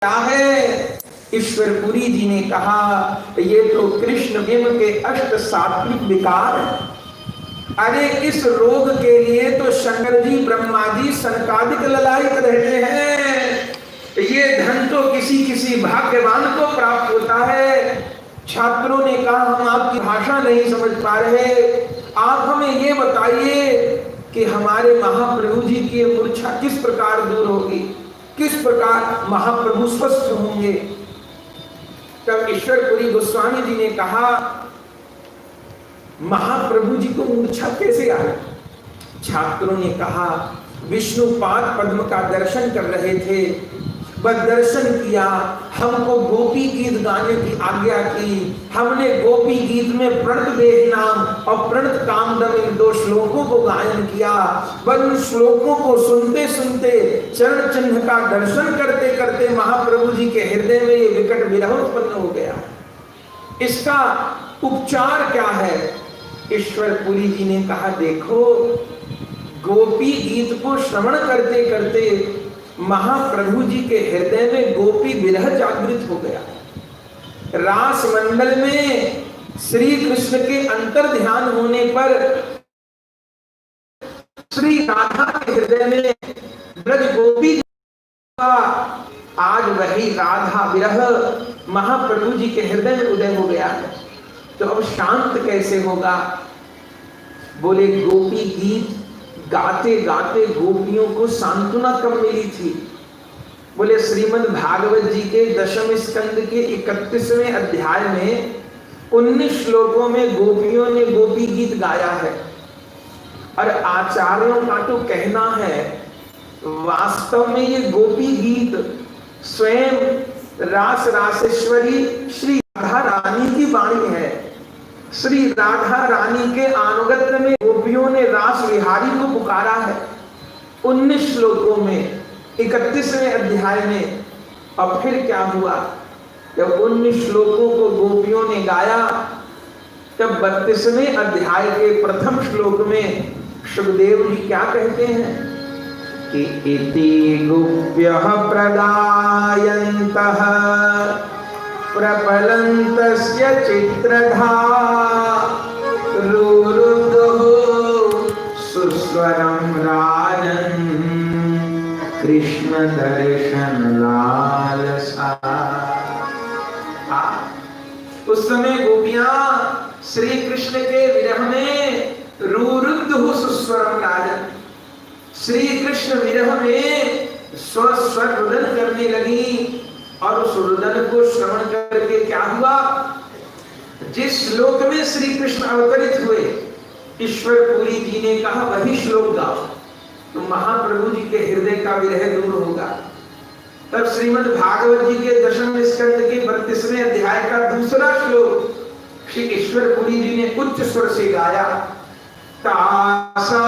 क्या है? ईश्वरपुरी जी ने कहा ये तो कृष्ण प्रेम के अष्ट सात्विक विकार। अरे इस रोग के लिए तो शंकर जी ब्रह्मा जी सनकादिक ललायित रहते हैं। ये धन तो किसी किसी भाग्यवान को प्राप्त होता है। छात्रों ने कहा हम आपकी भाषा नहीं समझ पा रहे, आप हमें ये बताइए कि हमारे महाप्रभु जी की मूर्छा किस प्रकार दूर होगी, किस प्रकार महाप्रभु स्वस्थ होंगे। तब ईश्वरपुरी गोस्वामी जी ने कहा महाप्रभु जी को मूर्छा कैसे आए? छात्रों ने कहा विष्णुपाद पद्म का दर्शन कर रहे थे, बस दर्शन किया, हमको गोपी गीत गाने की आज्ञा की, हमने गोपी गीत में प्रणत देह नाम और प्रणत कामदम इन दो श्लोकों को गायन किया। बस उन श्लोकों को सुनते सुनते चरण चिन्ह का दर्शन करते करते महाप्रभु जी के हृदय में ये विकट विरह उत्पन्न हो गया। इसका उपचार क्या है? ईश्वरपुरी जी ने कहा देखो, गोपी गीत को श्रवण करते करते महाप्रभु जी के हृदय में गोपी विरह जागृत हो गया। रास मंडल में श्री कृष्ण के अंतर ध्यान होने पर श्री राधा के हृदय में ब्रज गोपी का आज वही राधा विरह महाप्रभु जी के हृदय में उदय हो गया है। तो अब शांत कैसे होगा? बोले गोपी गीत गाते गाते गोपियों को सांत्वना कब मिली थी? बोले श्रीमद् भागवत जी के दशम स्कंद के 31वें अध्याय में 19 श्लोकों में गोपियों ने गोपी गीत गाया है। और आचार्यों का तो कहना है वास्तव में ये गोपी गीत स्वयं रास रासेश्वरी श्री राधा रानी की वाणी है। श्री राधा रानी के अनुगत्य में गोपियों ने रास विहारी को पुकारा है 19 श्लोकों में 31वें अध्याय में। और फिर क्या हुआ? जब 19 श्लोकों को गोपियों ने गाया तब 32वें अध्याय के प्रथम श्लोक में सुखदेव जी क्या कहते हैं कि इति गोप्यः प्रगायन्तः प्रपलन्तस्य चित्रधा रुरुदुः सुस्वरं राजन् कृष्ण दर्शन लालसा। उस समय गोपियां श्री कृष्ण के विरह में रुरुदुः सुस्वरं राजन्, श्री कृष्ण विरह में स्वस्वर रुदन करने लगी। और उस रुदन को श्रवण करके क्या हुआ? जिस श्लोक में श्री कृष्ण अवतरित हुए ईश्वरपुरी जी ने कहा वही श्लोक गाओ तो महाप्रभु जी के हृदय का विरह दूर होगा। तब श्रीमद् भागवत जी के दशम स्कंद के 32वें अध्याय का दूसरा श्लोक श्री ईश्वरपुरी जी ने उच्च स्वर से गाया। तासा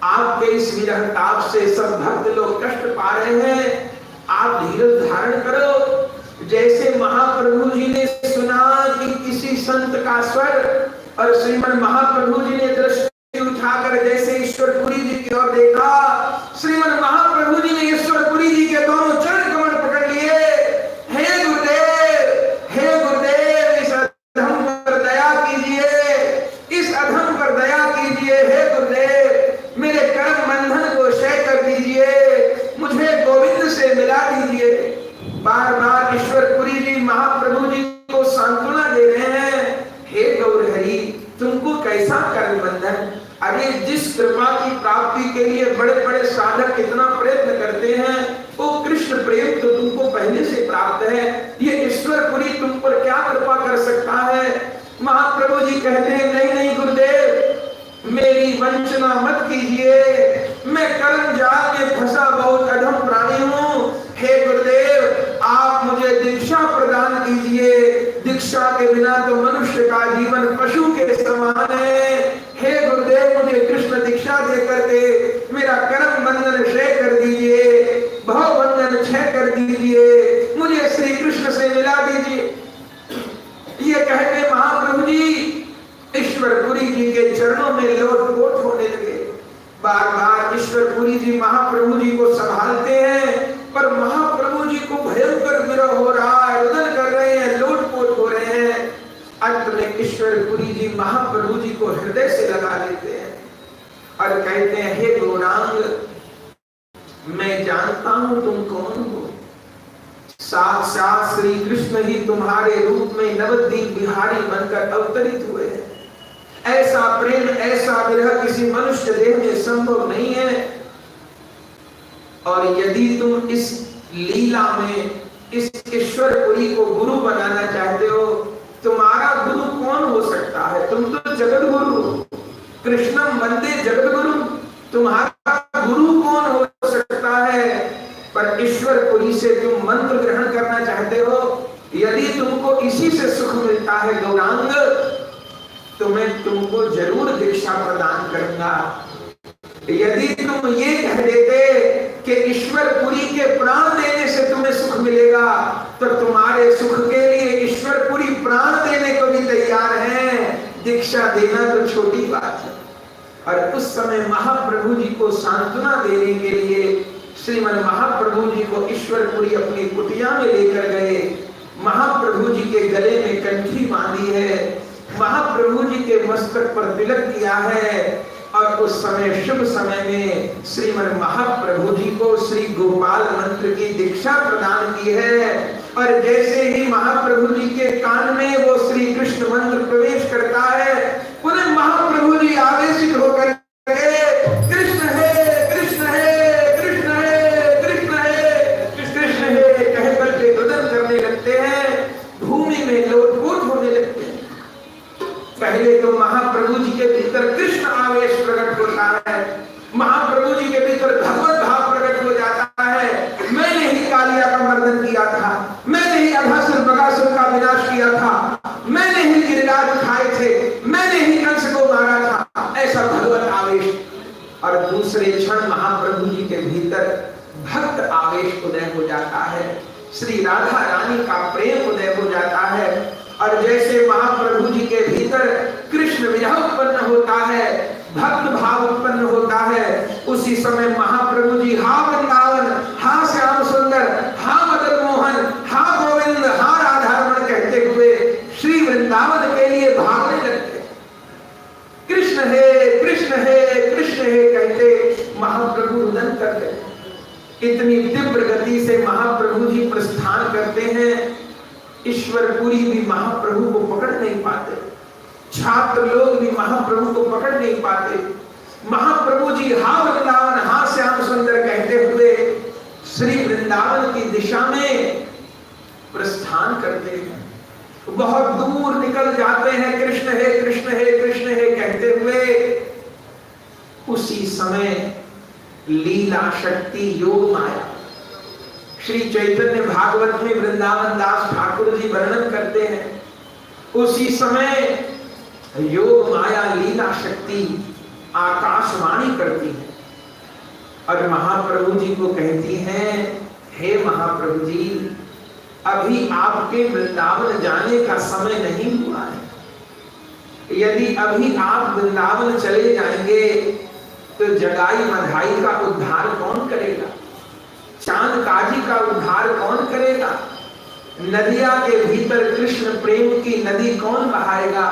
आपके इस विरह ताप से सब भक्त लोग कष्ट पा रहे आए हैं, आप धीरज धारण करो। जैसे महाप्रभु जी ने सुना कि किसी संत का स्वर, और श्रीमन महाप्रभु जी ने दृष्टि उठाकर जैसे ईश्वरपुरी जी की ओर देखा, श्रीमन महाप्रभु जी ने ईश्वरपुरी जी के दोनों चरण कमल पकड़ लिए। हे गुरुदेव, हे गुरुदेव, इस अधम पर दया कीजिए, इस अधम पर दया कीजिए। हे गुरुदेव, मेरे कर्म बंधन को क्षय कर दीजिए, मुझे गोविंद से मिला दीजिए। बार बार ईश्वरपुरी जी महाप्रभु जी को सांत्वना दे रहे हैं। हे गौरहरि, तुमको कैसा कर्म बंधन? अरे जिस कृपा की प्राप्ति के लिए बड़े बड़े साधक कितना प्रयत्न करते हैं, वो कृष्ण प्रेम तो तुमको पहले से प्राप्त है। ये ईश्वरपुरी तुम पर क्या कृपा कर सकता है? महाप्रभु जी कहते हैं, नहीं नहीं गुरुदेव, मेरी वंचना मत कीजिए, मैं कर्म जाल में फंसा बहुत अधम प्राणी हूँ। हे गुरुदेव, आप मुझे दीक्षा प्रदान कीजिए। दीक्षा के बिना तो मनुष्य का जीवन पशु के समान है। हे गुरुदेव, मुझे कृष्ण दीक्षा दे करके मेरा कर्म बंधन क्षय कर दीजिए, भव बंधन क्षय कर दीजिए, मुझे श्री कृष्ण से मिला दीजिए। ये कहते महाप्रभु जी ईश्वरपुरी जी के चरणों में लोटपोट होने लगे। बार बार ईश्वरपुरी जी महाप्रभु जी को संभालते हैं, पर महाप्रभु जी को भयंकर विरह हो रहा है, रुदन कर रहे हैं, लोटपोट हो रहे हैं। अंत में ईश्वरपुरी जी महाप्रभु जी को हृदय से लगा लेते हैं और कहते हैं, हे गौरांग, मैं जानता हूं तुम कौन हो। साक्षात श्री कृष्ण ही तुम्हारे रूप में नवद्वीप बिहारी बनकर अवतरित हुए हैं। ऐसा प्रेम, ऐसा विरह किसी मनुष्य देह में संभव नहीं है। और यदि तुम इस लीला में इस ईश्वरपुरी को गुरु बनाना चाहते हो, तुम्हारा गुरु कौन हो सकता है? तुम तो जगत गुरु हो, कृष्णम वंदे जगत गुरु, तुम्हारा गुरु कौन हो सकता है? पर ईश्वरपुरी से तुम मंत्र ग्रहण करना चाहते हो, यदि तुमको इसी से सुख मिलता है गौरांग, तो मैं तुमको जरूर दीक्षा प्रदान करूंगा। यदि तुम ये कह देते कि ईश्वरपुरी के प्राण देने से तुम्हें सुख मिलेगा, तो तुम्हारे सुख के लिए ईश्वरपुरी प्राण देने को भी तैयार हैं। दीक्षा देना तो छोटी बात है। और उस समय महाप्रभु जी को सांत्वना देने के लिए श्रीमन महाप्रभु जी को ईश्वरपुरी अपनी कुटिया में लेकर गए। महाप्रभु जी के गले में कंठी बांधी है, महाप्रभु जी के मस्तक पर तिलक किया है, और उस समय शुभ समय में श्रीमन महाप्रभु जी को श्री गोपाल मंत्र की दीक्षा प्रदान की है। और जैसे ही महाप्रभु जी के कान में वो श्री कृष्ण मंत्र प्रवेश करता है, उन्हें महाप्रभु जी आवेशित होकर कृष्ण है, कृष्ण है, कृष्ण है, कृष्ण है, कृष्ण है कह करके रुदन करने लगते हैं, भूमि में लोटपोट होने लगते हैं। पहले तो महाप्रभु जी के भीतर कृष्ण आवेश प्रकट होता है, महाप्रभु जी के भीतर भगवत भाव प्रकट हो जाता है। मैंने ही कालिया का मर्दन किया था, मैंने ही अघासुर बगासुर का विनाश किया था, मैंने ही गिरिराज उठाए थे, मैंने ही कंस को मारा था, ऐसा भगवत आवेश। और दूसरे क्षण महाप्रभु जी के भीतर भक्त आवेश उदय हो जाता है, श्री राधा रानी का प्रेम उदय हो जाता है। और जैसे महाप्रभु जी के भीतर कृष्ण विरह उत्पन्न होता है, भक्त भाव उत्पन्न होता है, उसी समय महाप्रभु जी हा वृंदावन, हा श्याम सुंदर, हा मदन मोहन, हा गोविंद, हा राधारमण कहते हुए श्री वृंदावन के लिए भागने लगते। कृष्ण है, कृष्ण है, कृष्ण है कहते महाप्रभु रुदन करते। इतनी तीव्र गति से महाप्रभु जी प्रस्थान करते हैं, ईश्वरपुरी भी महाप्रभु को पकड़ नहीं पाते, छात्र लोग भी महाप्रभु को पकड़ नहीं पाते। महाप्रभु जी हा वृंदावन, हा श्याम सुंदर कहते हुए श्री वृंदावन की दिशा में प्रस्थान करते हैं, बहुत दूर निकल जाते हैं। कृष्ण है, कृष्ण है, कृष्ण है कहते हुए उसी समय लीला शक्ति योग माया श्री चैतन्य भागवत में वृंदावन दास ठाकुर जी वर्णन करते हैं। उसी समय योग माया लीला शक्ति आकाशवाणी करती है और महाप्रभु जी को कहती हैं महाप्रभु जी अभी आपके वृंदावन जाने का समय नहीं हुआ है। यदि अभी आप वृंदावन चले जाएंगे तो जगाई मधाई का उद्धार कौन करेगा? चांद काजी का उद्धार कौन करेगा? नदिया के भीतर कृष्ण प्रेम की नदी कौन बहाएगा?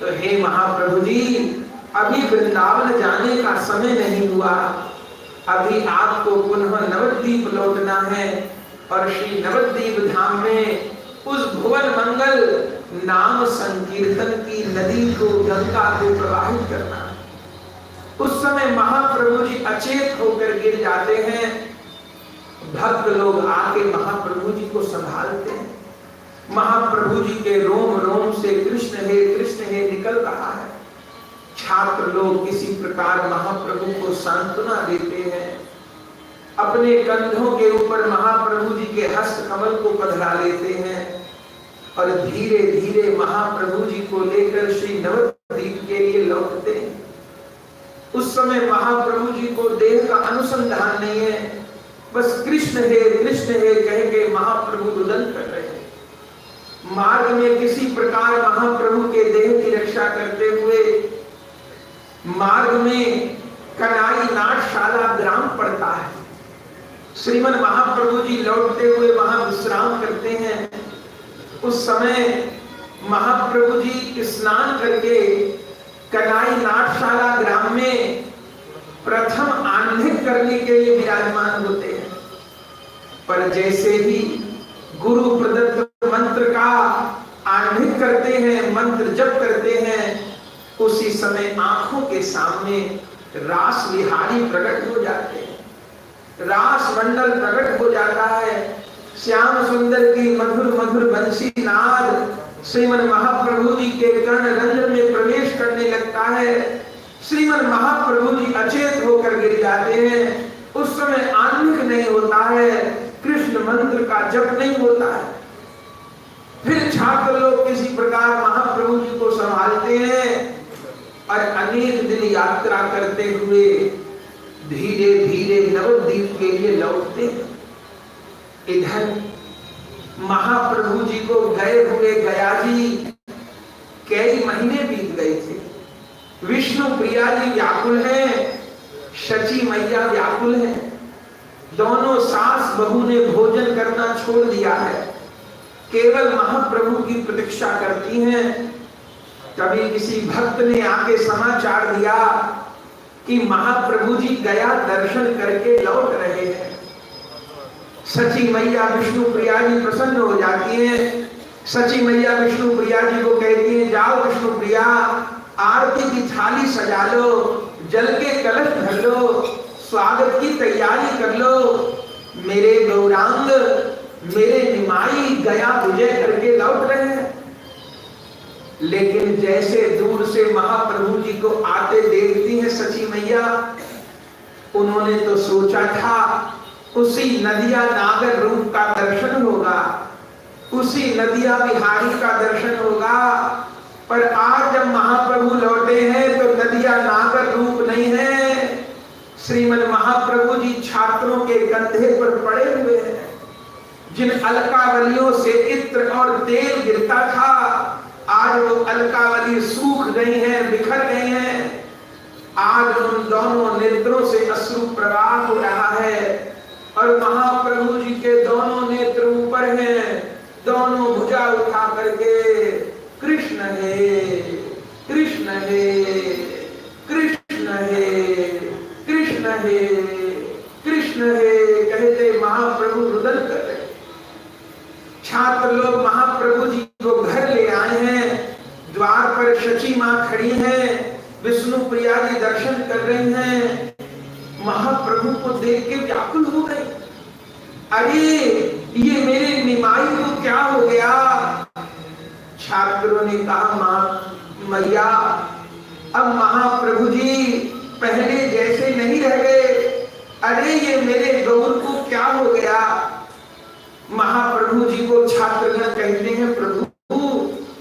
तो हे महाप्रभु जी अभी वृंदावन जाने का समय नहीं हुआ, अभी आपको पुनः नवद्वीप लौटना है और श्री नवद्वीप धाम में उस भुवन मंगल नाम संकीर्तन की नदी को, गंगा को प्रवाहित करना है। उस समय महाप्रभु जी अचेत होकर गिर जाते हैं, भक्त लोग आके महाप्रभु जी को संभालते हैं। महाप्रभु जी के रोम रोम से कृष्ण हे निकल रहा है। छात्र लोग किसी प्रकार महाप्रभु को सांत्वना देते हैं, अपने कंधों के ऊपर महाप्रभु जी के हस्त कमल को पधरा लेते हैं और धीरे धीरे महाप्रभु जी को लेकर श्री नवद्वीप के लिए लौटते हैं। उस समय महाप्रभु जी को देह का अनुसंधान नहीं है, बस कृष्ण हे कह के महाप्रभु रुदन कर रहे हैं। मार्ग में किसी प्रकार महाप्रभु के देह की रक्षा करते हुए मार्ग में कनाई नाटशाला ग्राम पड़ता है। श्रीमन महाप्रभु जी लौटते हुए वहां विश्राम करते हैं। उस समय महाप्रभु जी स्नान करके कनाई नाटशाला ग्राम में प्रथम आह्निक करने के लिए विराजमान होते हैं। पर जैसे ही गुरु प्रदत्त मंत्र का आह्निक करते हैं, मंत्र जप करते हैं, उसी समय आंखों के सामने रास विहारी प्रकट हो जाते हैं, रास मंडल प्रकट हो जाता है। श्याम सुंदर की मधुर मधुर बंसी नाद श्रीमन महाप्रभु जी के कर्ण रंध्र में प्रवेश करने लगता है। श्रीमन महाप्रभु जी अचेत होकर गिर जाते हैं। उस समय आह्निक नहीं होता है, कृष्ण मंत्र का जप नहीं होता है। फिर छात्र लोग किसी प्रकार महाप्रभु जी को संभालते हैं और अनेक दिन यात्रा करते हुए धीरे धीरे नवद्वीप के लिए लौटते हैं। इधर महाप्रभु जी को गए हुए गया जी कई महीने बीत गए थे। विष्णु प्रिया जी व्याकुल हैं, शची मैया व्याकुल हैं। दोनों सास बहू ने भोजन करना छोड़ दिया है, केवल महाप्रभु की प्रतीक्षा करती हैं। कभी किसी भक्त ने आके समाचार दिया कि महाप्रभु जी गया दर्शन करके लौट रहे हैं। सची मैया विष्णु प्रिया जी प्रसन्न हो जाती हैं। सची मैया विष्णु प्रिया जी को कहती हैं, जाओ विष्णु प्रिया आरती की थाली सजा लो, जल के कलश भर लो, स्वागत की तैयारी कर लो। मेरे गौरांग, मेरे निमाई गया विजय करके लौट रहे हैं। लेकिन जैसे दूर से महाप्रभु जी को आते देखती हैं सची मैया, उन्होंने तो सोचा था उसी नदिया नागर रूप का दर्शन होगा, उसी नदिया विहारी का दर्शन होगा। पर आज जब महाप्रभु लौटे हैं तो नदिया नागर रूप नहीं है, श्रीमन महाप्रभु जी छात्रों के कंधे पर पड़े हुए हैं। जिन अलकावलियों से इत्र और तेल गिरता था, आज वो अलकावली सूख गई हैं, बिखर गई हैं। आज उन दोनों नेत्रों से अश्रु प्रवाह हो रहा है और महाप्रभु जी के दोनों नेत्र ऊपर हैं। दोनों भुजा उठा करके कृष्ण हे कृष्ण हे कृष्ण हे कृष्ण हे कृष्ण हे कहते महाप्रभु रुदन कर रहे। छात्र लोग महाप्रभु जी को घर ले आए हैं। द्वार पर शची मां खड़ी हैं, विष्णु प्रिया जी दर्शन कर रही हैं। महाप्रभु को देख के व्याकुल हो गए। अरे ये मेरे निमाई को क्या हो गया? छात्रों ने कहा, मां मैया अब महाप्रभु जी पहले जैसे नहीं रह गए। अरे ये मेरे गौर को क्या हो गया? महाप्रभु जी को छात्रगण कहते हैं, प्रभु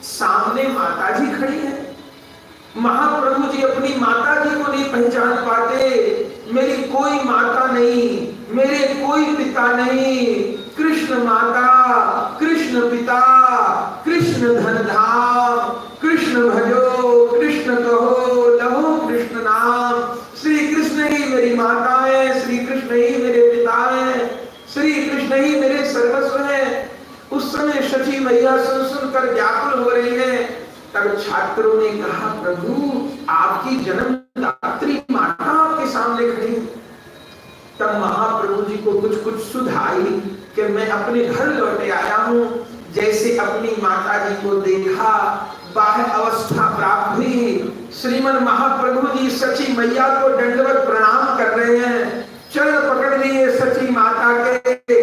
सामने माता जी खड़ी है। महाप्रभु जी अपनी माता जी को नहीं पहचान पाते। मेरी कोई माता नहीं, मेरे कोई कोई पिता नहीं, कृष्ण माता, कृष्ण पिता, कृष्ण धन धाम, कृष्ण भजो, कृष्ण कहो, लहो कृष्ण नाम। श्री कृष्ण ही मेरी माता है, श्री कृष्ण ही मेरे पिता है, श्री कृष्ण ही मेरे सर्वस्व है। उस समय शची मैया सुन सुनकर व्याकुल हो रही है। तब छात्रों ने कहा, प्रभु आपकी जन्मदात्री माता आपके सामने खड़ी। तब महाप्रभु जी को कुछ कुछ सुध आई कि मैं अपने घर लौटे आया हूँ। जैसे अपनी माता जी को देखा, बाह्य अवस्था प्राप्त हुई। श्रीमन महाप्रभु जी सची मैया को दंडवत प्रणाम कर रहे हैं, चरण पकड़ लिए सची माता के।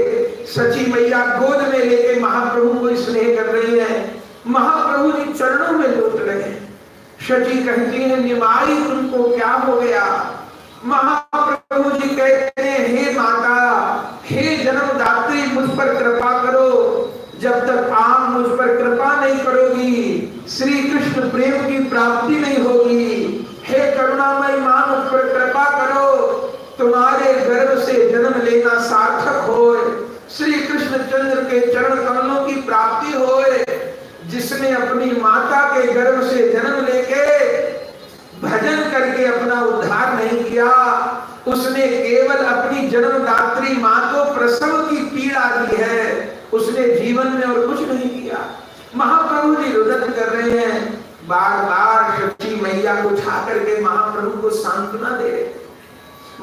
सची मैया गोद में लेके महाप्रभु को स्नेह कर रही है। महाप्रभु जी चरणों में लौट रहे हैं। सची कहती है, निमाई तुमको क्या हो गया? महाप्रभु जी कहते हैं, हे माता, हे जन्मदात्री, मुझ पर कृपा करो। जब तक आप मुझ पर कृपा नहीं करोगी, श्री कृष्ण प्रेम की प्राप्ति नहीं होगी। हे करुणामयी मां, मुझ पर कृपा करो, तुम्हारे गर्भ से जन्म लेना सार्थक होए, श्री कृष्ण चंद्र के चरण कमलों की प्राप्ति होए। जिसने अपनी माता के गर्भ से जन्म लेके भजन करके अपना उद्धार नहीं किया, उसने केवल अपनी जन्मदात्री मां को प्रसव की पीड़ा दी है, उसने जीवन में और कुछ नहीं किया। महाप्रभु जी रुदन कर रहे हैं, बार बार शची मैया को उठा करके महाप्रभु को सांत्वना दे रहे।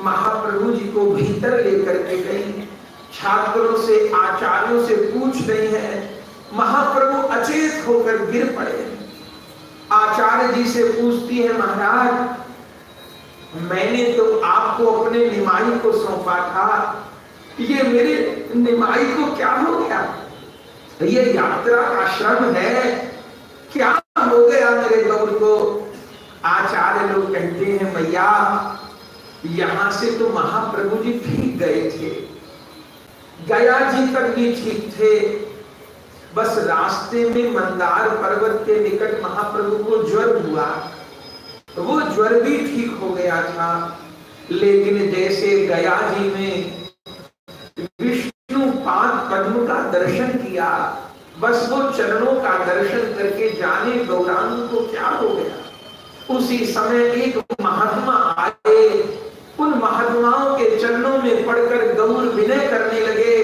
महाप्रभु जी को भीतर लेकर के गई, छात्रों से, आचार्यों से पूछ रही है। महाप्रभु अचेत होकर गिर पड़े। आचार्य जी से पूछती है, महाराज मैंने तो आपको अपने निमाई को सौंपा था, ये मेरे निमाई को क्या हो गया? ये यात्रा का श्रम है, क्या हो गया मेरे गौर को? आचार्य लोग कहते हैं, मैया यहां से तो महाप्रभु जी ठीक गए थे, गया जी तक भी ठीक थे, बस रास्ते में मंदार पर्वत के निकट महाप्रभु को ज्वर हुआ, वो ज्वर भी ठीक हो गया था। लेकिन जैसे गया जी में विष्णु पाद पद्म का दर्शन किया, बस वो चरणों का दर्शन करके जाने गौरांग को क्या हो गया। उसी समय एक महात्मा आए, उन महात्माओं के चरणों में पड़कर गौर विनय करने लगे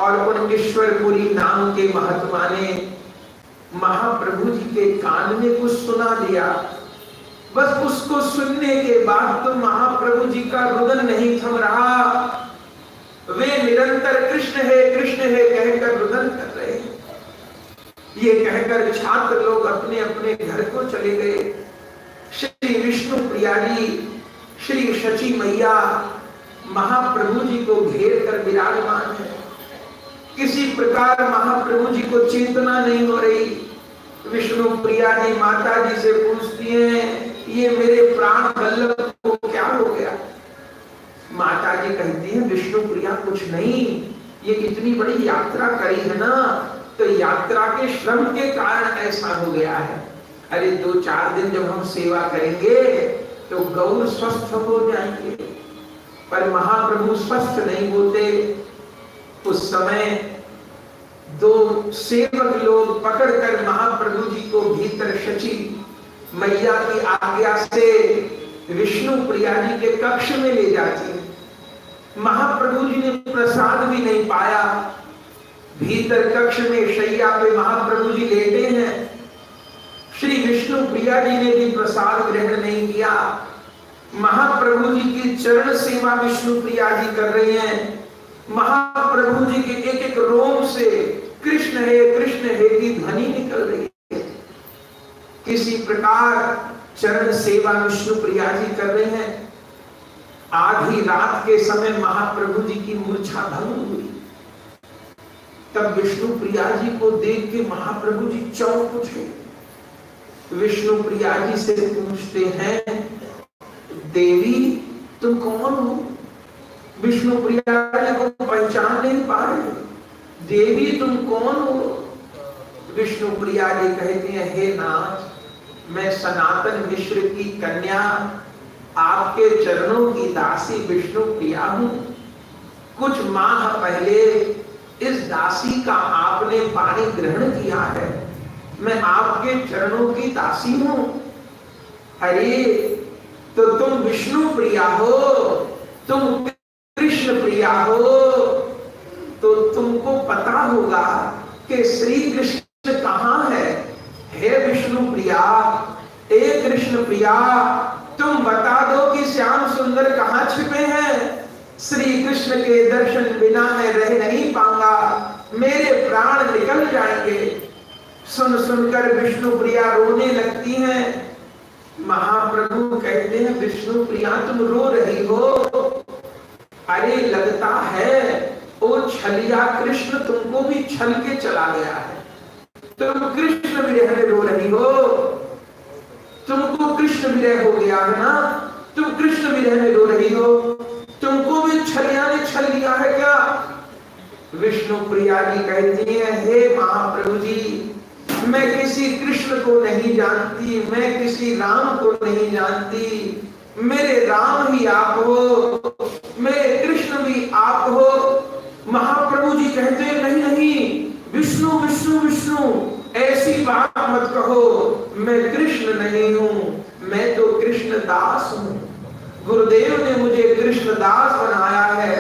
और उन ईश्वरपुरी नाम के महात्मा ने महाप्रभु जी के कान में कुछ सुना दिया। बस उसको सुनने के बाद तो महाप्रभु जी का रुदन नहीं थम रहा, वे निरंतर कृष्ण है कहकर रुदन कर रहे हैं। ये कहकर छात्र लोग अपने अपने घर को चले गए। श्री विष्णु प्रिया जी, श्री शची मैया महाप्रभु जी को घेर कर विराजमान है। किसी प्रकार महाप्रभु जी को चेतना नहीं हो रही। विष्णु प्रिया जी माता जी से पूछती हैं, ये मेरे प्राण वल्लभ को क्या हो गया? माता जी कहती हैं, विष्णु प्रिया कुछ नहीं, ये इतनी बड़ी यात्रा करी है ना, तो यात्रा के श्रम के कारण ऐसा हो गया है। अरे 2-4 दिन जब हम सेवा करेंगे तो गौर स्वस्थ हो जाएंगे। पर महाप्रभु स्वस्थ नहीं होते। उस समय 2 सेवक लोग पकड़कर महाप्रभु जी को भीतर शची मैया की आज्ञा से विष्णु प्रिया जी के कक्ष में ले जाती है। महाप्रभु जी ने प्रसाद भी नहीं पाया। भीतर कक्ष में शैया पे महाप्रभु जी लेटे हैं। श्री विष्णु प्रिया जी ने भी प्रसाद ग्रहण नहीं किया। महाप्रभु जी की चरण सेवा विष्णु प्रिया जी कर रही हैं। महाप्रभु जी के एक एक रोम से कृष्ण है की ध्वनि निकल रही है। किसी प्रकार चरण सेवा विष्णु प्रिया जी कर रहे हैं। आधी रात के समय महाप्रभु जी की मूर्छा भंग हुई। तब विष्णु प्रिया जी को देख के महाप्रभु जी चौंक उठे। विष्णु प्रिया जी से पूछते हैं, देवी तुम कौन हो? विष्णु प्रिया जी को पहचान नहीं पा रहे। देवी तुम कौन हो? विष्णु प्रिया जी कहती हैं, हे नाथ, मैं सनातन मिश्र की कन्या आपके चरणों की दासी विष्णु प्रिया हूं। कुछ माह पहले इस दासी का आपने पानी ग्रहण किया है, मैं आपके चरणों की दासी हूं। अरे तो तुम विष्णु प्रिया हो, तुम कृष्ण प्रिया हो, तो तुमको पता होगा कि श्री कृष्ण कहां है। हे विष्णु प्रिया, हे कृष्ण प्रिया, तुम बता दो कि श्याम सुंदर कहां छिपे हैं। श्री कृष्ण के दर्शन बिना मैं रह नहीं पाऊंगा, मेरे प्राण निकल जाएंगे। सुन सुनकर विष्णु प्रिया रोने लगती हैं। महाप्रभु कहते हैं, विष्णु प्रिया तुम रो रही हो? अरे लगता है वो छलिया कृष्ण तुमको भी छल के चला गया है। तुम कृष्ण विरह में रो रही हो, तुमको कृष्ण विरह हो गया है ना, तुम कृष्ण विरह में रो रही हो, तुमको भी छलिया ने छल लिया है क्या? विष्णु प्रिया जी कहती है, हे महाप्रभु जी, मैं किसी कृष्ण को नहीं जानती, मैं किसी राम को नहीं जानती, मेरे राम ही आप हो, मेरे कृष्ण भी आप हो। महाप्रभु जी कहते हैं, नहीं नहीं, विष्णु विष्णु विष्णु ऐसी बात मत कहो, मैं कृष्ण नहीं हूं, मैं तो कृष्ण दास हूं। गुरुदेव ने मुझे कृष्ण दास बनाया है।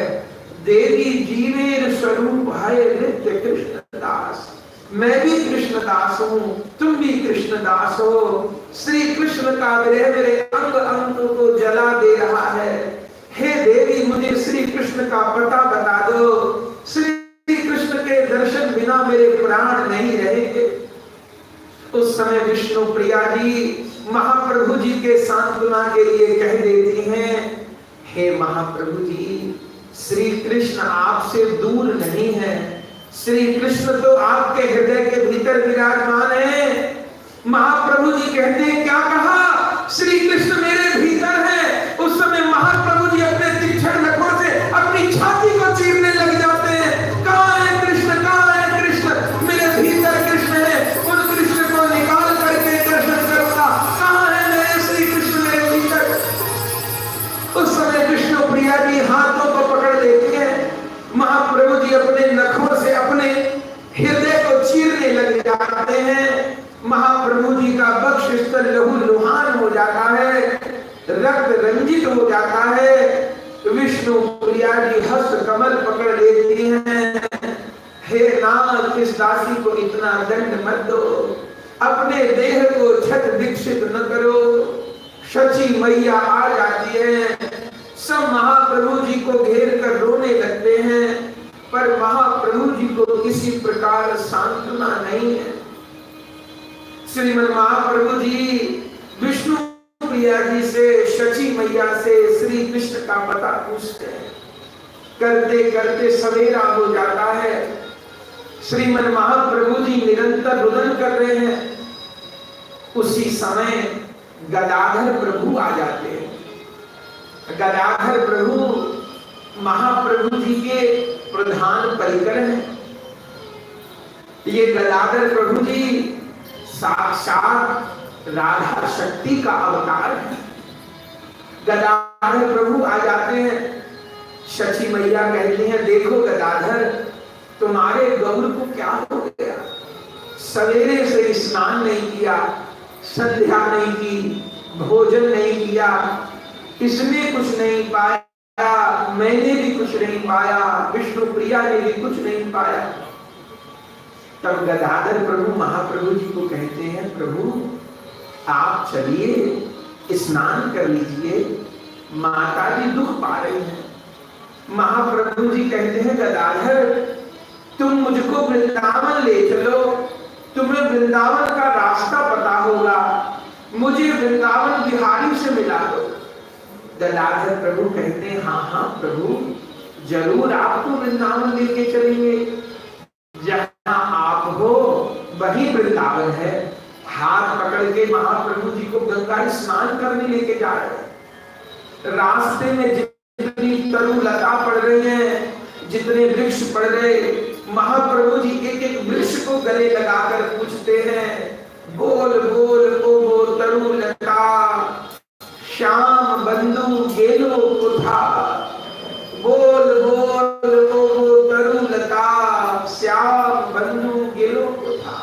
देवी जीवेर स्वरूप है नित्य कृष्ण दास। मैं भी कृष्ण दास हूं, तुम भी कृष्ण दास हो। श्री कृष्ण का विरह मेरे अंग अंग को जला दे रहा है। हे देवी, मुझे श्री कृष्ण का पता बता दो। श्री कृष्ण के दर्शन बिना मेरे प्राण नहीं रहेंगे। उस समय विष्णु प्रिया जी महाप्रभु जी के सांत्वना के लिए कह देती हैं, हे महाप्रभु जी, श्री कृष्ण आपसे दूर नहीं है, श्री कृष्ण तो आपके हृदय के भीतर विराजमान है। महाप्रभु जी कहते हैं, क्या कहा? श्री कृष्ण मेरे भीतर है। उस समय महाप्रभु जी अपने तीक्ष्ण नखों से अपनी छाती को चीरने लग जाते हैं। कहां है कृष्ण, कहां है कृष्ण? मेरे भीतर कृष्ण है, उन कृष्ण को निकाल करके दर्शन करूंगा। कहां है मेरे श्री कृष्ण मेरे भीतर? उस समय विष्णु प्रिया जी हाथों को पकड़ लेती है। महाप्रभु जी अपने नखों से अपने हृदय को चीरने लग जाते हैं। महाप्रभु जी का वक्ष स्थल लहू लुहान हो जाता है, रक्त रंजित हो जाता है। विष्णु प्रिया जी हस्त कमल पकड़ लेती हैं। हे नाथ, इस दासी को इतना दंड मत दो, अपने देह को छत दीक्षित न करो। शची मैया आ जाती है, सब महाप्रभु जी को घेर कर रोने लगते हैं, पर महाप्रभु जी को किसी प्रकार सांत्वना नहीं है। श्रीमद् महाप्रभु जी विष्णु प्रिया जी से, शची मैया से श्री कृष्ण का पता पूछते हैं। करते करते सवेरा हो जाता है। श्रीमद् महाप्रभु जी निरंतर रुदन कर रहे हैं। उसी समय गदाधर प्रभु आ जाते हैं। गदाधर प्रभु महाप्रभु जी के प्रधान परिकर हैं। ये गदाधर प्रभु जी साक्षात राधा शक्ति का अवतार है। गदाधर प्रभु आ जाते हैं। शची मैया कहती हैं, देखो गदाधर, तुम्हारे गौर को क्या हो गया? सवेरे से स्नान नहीं किया, संध्या नहीं की, भोजन नहीं किया, इसने कुछ नहीं पाया, मैंने भी कुछ नहीं पाया, विष्णु प्रिया ने भी कुछ नहीं पाया। तब गदाधर प्रभु महाप्रभु जी को कहते हैं, प्रभु आप चलिए स्नान कर लीजिए, माता जी दुख पा रही हैं। महाप्रभु जी कहते हैं, गदाधर तुम मुझको वृंदावन ले चलो, तुम्हें वृंदावन का रास्ता पता होगा, मुझे वृंदावन बिहारी से मिला दो। गदाधर प्रभु कहते हैं, हाँ हाँ प्रभु, जरूर आपको वृंदावन लेके चलेंगे। जहां आप हो वही वृंदावन है। हाथ पकड़ के महाप्रभु जी को गंगा स्नान करने लेके जा रहे हैं। रास्ते में जितनी तरु लता पड़ रही है, जितने वृक्ष पड़ रहे, महाप्रभु जी एक एक वृक्ष को गले लगाकर पूछते हैं, बोल बोल ओ वो तरु लता, श्याम बंधु गेलो कुथा, बोल बोल तरुलता श्याम बंधु गिलो को था।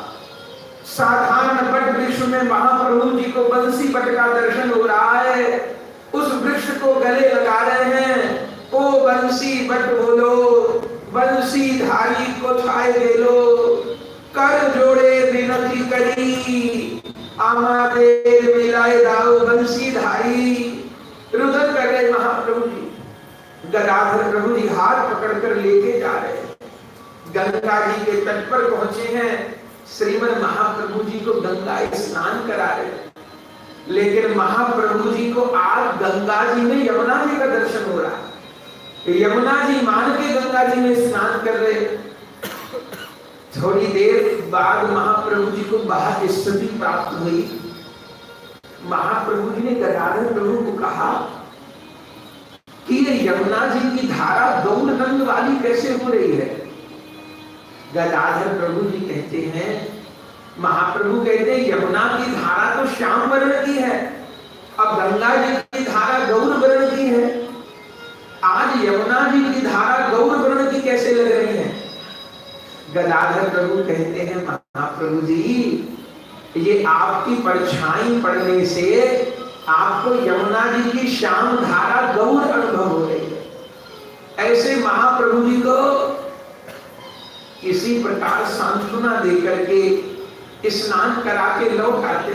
साधारण बट वृक्ष में महाप्रभु जी को बंसी बट का दर्शन हो रहा है। उस वृक्ष को गले लगा रहे हैं, ओ बंसी बट बोलो, बंसी धारी को छाए गेलो, कर जोड़े विनती करी, आमा देर मिलाए दाओ बंसी धारी। रुदन कर रहे महाप्रभु जी। गदाधर प्रभु जी हाथ पकड़कर लेके जा रहे हैं। गंगा जी के तट पर पहुंचे हैं। श्रीमद महाप्रभु जी को गंगा स्नान करा रहे हैं। लेकिन महाप्रभु जी को आज गंगा जी में यमुना जी का दर्शन हो रहा है। यमुना जी मान के गंगा जी में स्नान कर रहे। थोड़ी देर बाद महाप्रभु जी को बाहर स्थिति प्राप्त हुई। महाप्रभु जी ने गदाधर प्रभु को कहा कि ये यमुना जी की धारा गौर रंग वाली कैसे हो रही है। गदाधर प्रभु जी कहते हैं, महाप्रभु कहते हैं यमुना की धारा तो श्याम वर्ण की है, अब गंगा जी की धारा गौर वर्ण की है। आज यमुना जी की धारा गौर वर्ण की कैसे लग रही है। गदाधर प्रभु कहते हैं, महाप्रभु जी ये आपकी परछाई पड़ने से आपको यमुना जी की श्याम धारा गौर अनुभव हो रही है। ऐसे महाप्रभु जी को इसी प्रकार सांत्वना देकर के स्नान करा के लौट आते।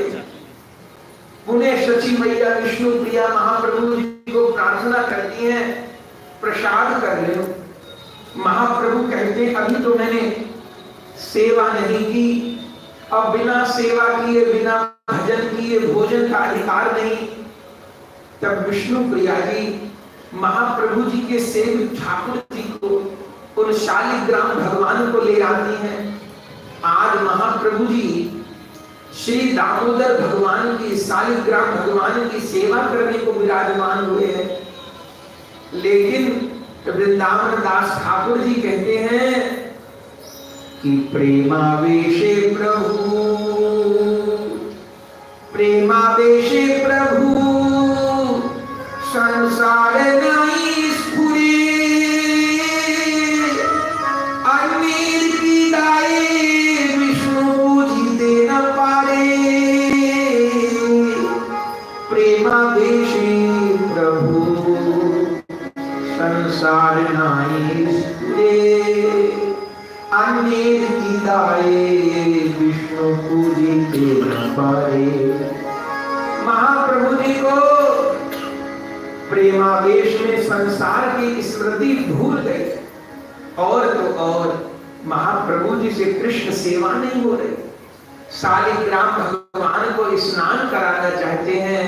पुण्य शची मैया विष्णु प्रिया महाप्रभु जी को प्रार्थना करती हैं, प्रसाद कर ले। महाप्रभु कहते हैं, अभी तो मैंने सेवा नहीं की, अब बिना सेवा किए बिना भजन किए भोजन का अधिकार नहीं। तब विष्णु प्रिया जी महाप्रभु जी के सेवक ठाकुर जी को, उन शालिग्राम भगवान को ले आती हैं। आज महाप्रभु जी श्री दामोदर भगवान की, शालिग्राम भगवान की सेवा करने को विराजमान हुए हैं। लेकिन वृंदावन दास ठाकुर जी कहते हैं कि प्रेमावेशे प्रभु, प्रेमावेशे प्रभु संसार नहीं स्फुरे, अन्नीर की दाए विष्णु पूजिते न पारे। प्रेमावेशे प्रभु संसार नहीं स्फुरे, अन्नीर की दाए विष्णु पूजिते न पारे। महाप्रभु जी को प्रेमावेश में संसार की स्मृति भूल गई, और तो और महाप्रभु जी से कृष्ण सेवा नहीं हो रही। शालिग्राम भगवान को स्नान कराना चाहते हैं,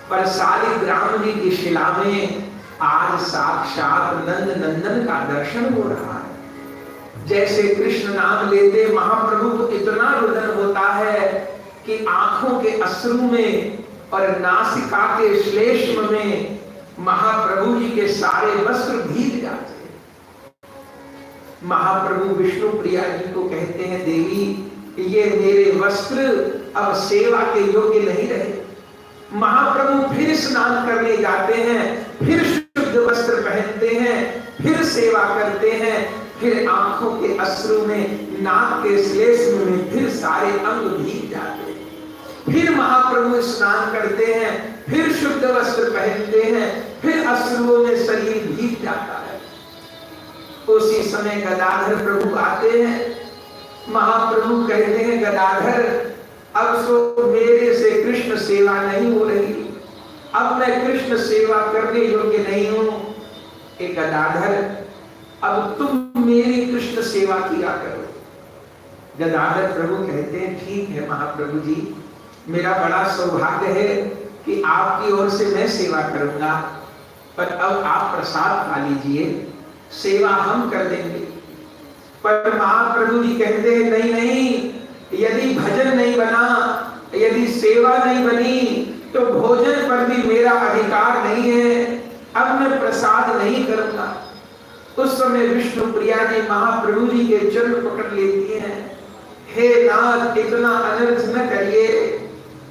पर शालिग्राम जी की शिला में आज साक्षात नंद नंदन का दर्शन हो रहा है। जैसे कृष्ण नाम लेते महाप्रभु को इतना रुदन होता है कि आंखों के अश्रु में और नासिका के श्लेष्म में महाप्रभु जी के सारे वस्त्र भीग जाते हैं। महाप्रभु विष्णु प्रिया जी को कहते हैं, देवी ये मेरे वस्त्र अब सेवा के योग्य नहीं रहे। महाप्रभु फिर स्नान करने जाते हैं, फिर शुद्ध वस्त्र पहनते हैं, फिर सेवा करते हैं, फिर आंखों के अश्रु में, नाक के श्लेष्म में फिर सारे अंग भीग जाते हैं। फिर महाप्रभु स्नान करते हैं, फिर शुद्ध वस्त्र पहनते हैं, फिर अश्रुओं में शरीर भीग जाता है। उसी समय गदाधर प्रभु आते हैं। महाप्रभु कहते हैं, गदाधर अब तो मेरे से कृष्ण सेवा नहीं हो रही, अब मैं कृष्ण सेवा करने योग्य नहीं हूं। एक गदाधर अब तुम मेरी कृष्ण सेवा किया करो। गदाधर प्रभु कहते हैं, ठीक है महाप्रभु जी, मेरा बड़ा सौभाग्य है कि आपकी ओर से मैं सेवा करूंगा, पर अब आप प्रसाद खा लीजिए, सेवा हम कर देंगे। पर महाप्रभु जी कहते हैं, नहीं नहीं, यदि भजन नहीं बना, यदि सेवा नहीं बनी, तो भोजन पर भी मेरा अधिकार नहीं है, अब मैं प्रसाद नहीं करूंगा। उस समय विष्णु प्रिया जी महाप्रभु जी के चरण पकड़ लेती हैं, हे नाथ इतना अनर्थ न करिए,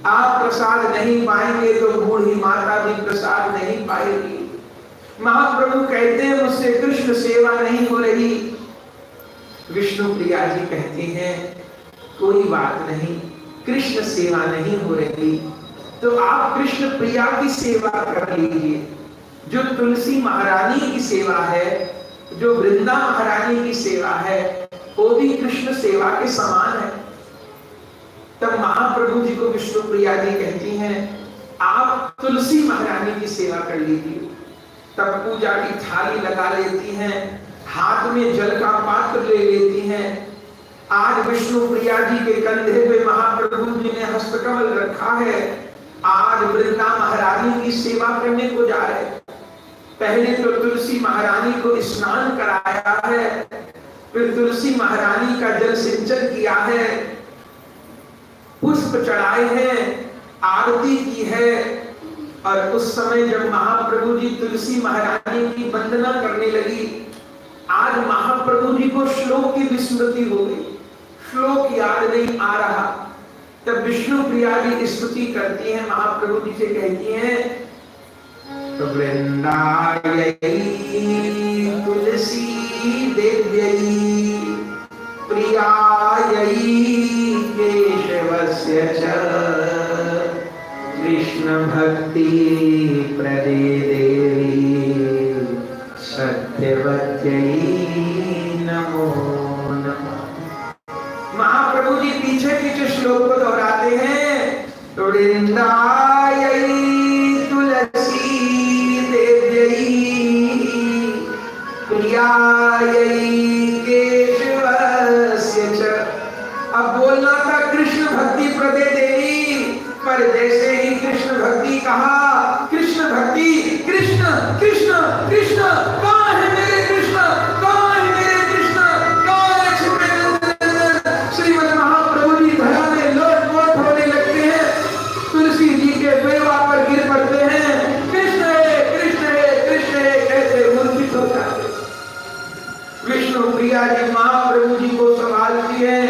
आप प्रसाद नहीं पाएंगे तो बूढ़ी माता भी प्रसाद नहीं पाएगी। महाप्रभु कहते हैं मुझसे कृष्ण सेवा नहीं हो रही। विष्णु प्रिया जी कहती हैं कोई बात नहीं, कृष्ण सेवा नहीं हो रही तो आप कृष्ण प्रिया की सेवा कर लीजिए। जो तुलसी महारानी की सेवा है, जो वृंदा महारानी की सेवा है, वो भी कृष्ण सेवा के समान है। तब महाप्रभु जी को विष्णु प्रिया जी कहती हैं आप तुलसी महारानी की सेवा कर लीजिए। तब पूजा की थाली लगा लेती हैं, हाथ में जल का पात्र ले लेती हैं। आज विष्णु प्रिया जी के कंधे पे महाप्रभु जी ने हस्तकमल रखा है। आज वृंदा महारानी की सेवा करने को जा रहे। पहले तो तुलसी महारानी को स्नान कराया है, फिर तुलसी महारानी का जल सिंचन किया है, पुष्प चढ़ाए हैं, आरती की है। और उस समय जब महाप्रभु जी तुलसी महारानी की वंदना करने लगी, आज महाप्रभु जी को श्लोक की विस्मृति हो गई, श्लोक याद नहीं आ रहा। तब विष्णु प्रिया जी स्तुति करती हैं, महाप्रभु जी से कहती हैं वृंदायै तुलसी देव्यै प्रियायै केशवस्य च कृष्ण भक्ति प्रदे देवी सत्यवत्यै नमो नमः। महाप्रभु जी पीछे पीछे श्लोक को दोहराते हैं। वृंदायै तुलसी देव्यै प्रियायै केशवस्य च। अब बोलना था कृष्ण भक्ति प्रदे देवी, पर जैसे ही कृष्ण भक्ति कहा, कृष्ण भक्ति, कृष्ण कृष्ण कृष्ण, कौन है मेरे कृष्ण, कौन है मेरे कृष्ण, कौन है श्रीमद श्रीमद महाप्रभु जी धरा में लोट-पोट होने लगते हैं, तुलसी जी के बेवा पर गिर पड़ते हैं, कृष्ण है कृष्ण है कृष्ण है कैसे मूर्छित हो जाते। विष्णु प्रिया जी महाप्रभु जी को संभालती है।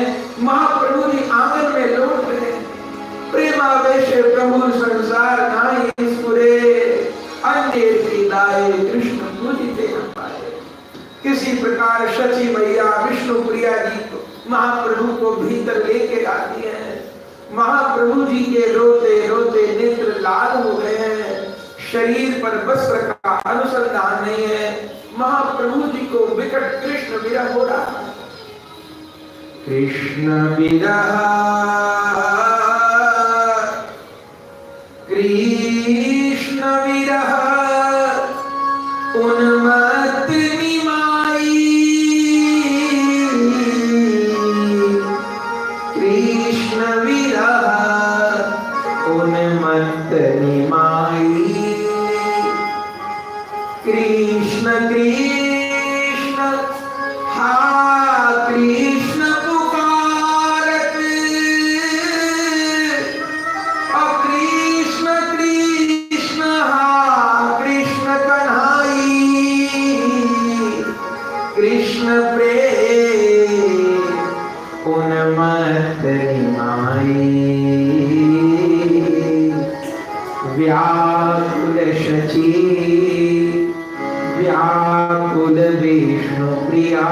महाप्रभु जी आंगन में लौट रहे, प्रेमावेश प्रभु संसार नाई स्फुरे, अन्य दाए कृष्ण पूजिते न पाए। किसी प्रकार शची मैया विष्णु प्रिया जी को महाप्रभु को भीतर लेके आती है। महाप्रभु जी के रोते रोते नेत्र लाल हो गए हैं, शरीर पर वस्त्र का अनुसंधान नहीं है। महाप्रभु जी को विकट कृष्ण विरह हो रहा है। कृष्ण विरह कृष्ण विरह उन्मत्त निमाई, कृष्ण विरह उन्मत्त निमाई। कृष्ण कृष्ण हा कृष्ण पुकारत, कृष्ण कृष्ण हा कृष्ण कन्हाई, कृष्ण प्रेम उन्मत्त निमाई। व्याकुल शची व्याकुल विष्णु प्रिया,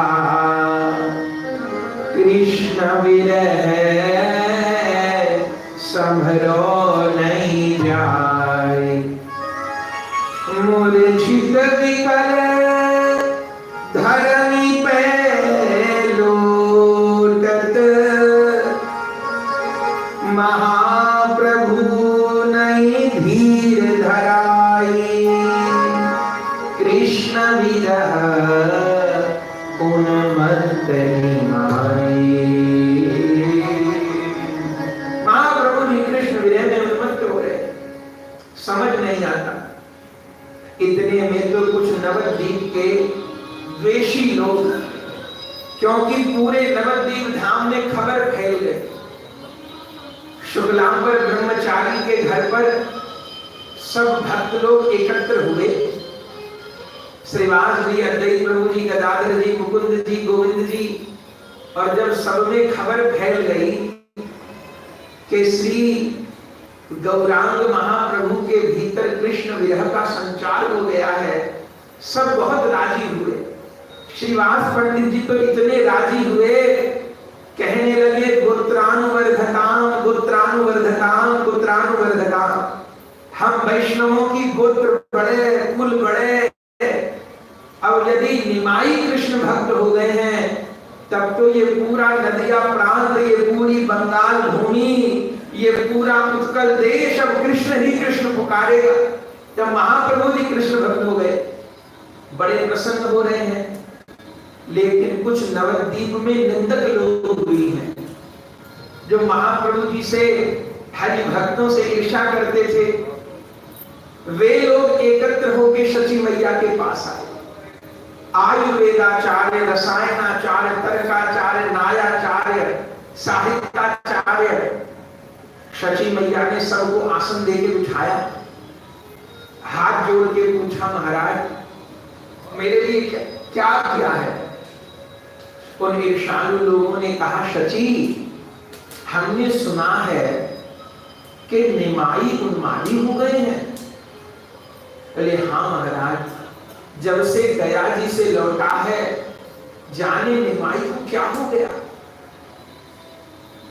कृष्ण विरह संभरो नहीं जाए। मूर्छित विकल धरणी पे लोटत, महाप्रभु नहीं धीर धराई। कृष्ण विरह उन्मत्त निमाई। महाप्रभु जी कृष्ण विरह में उन्मत्त हो रहे, समझ नहीं आता। इतने में तो कुछ नवद्वीप के द्वेषी लोग, क्योंकि पूरे नवद्वीप धाम में खबर फैल गई, शुक्लांबर ब्रह्मचारी के घर पर सब भक्त लोग एकत्र हुए। श्रीवास जी, अद्वैत प्रभु जी, गदाधर जी, मुकुंद जी, गोविंद जी, और जब सब में खबर फैल गई कि श्री गौरांग महाप्रभु के भीतर कृष्ण विरह का संचार हो गया है, सब बहुत राजी हुए। श्रीवास पंडित जी तो इतने राजी हुए, कहने लगे गोत्रानुवर्धताम गोत्रानुवर्धताम गोत्रानुवर्धताम, हम वैष्णवों की गोत्र बड़े, कुल बड़े। अब यदि निमाई कृष्ण भक्त हो गए हैं तब तो ये पूरा नदिया प्रांत, ये पूरी बंगाल भूमि, ये पूरा उत्कल देश अब कृष्ण ही कृष्ण पुकारेगा। जब महाप्रभु जी कृष्ण भक्त हो गए, बड़े प्रसन्न हो रहे हैं। लेकिन कुछ नवद्वीप में निंदक लोग भी हैं जो महाप्रभु जी से, हरि भक्तों से ईर्ष्या करते थे। वे लोग एकत्र होकर शची मैया के पास आए। आयुर्वेदाचार्य, रसायनाचार्य, तर्काचार्य, न्यायाचार्य, साहित्याचार्य, शची मैया ने सबको आसन देके बिठाया, हाथ जोड़ के पूछा, महाराज मेरे लिए क्या किया है? उन ईर्ष्यालु लोगों ने कहा, शची हमने सुना है कि निमाई उन्मादी हो गए हैं। बोले हाँ महाराज, जब से गया जी से लौटा है, जाने निमाई को क्या हो गया।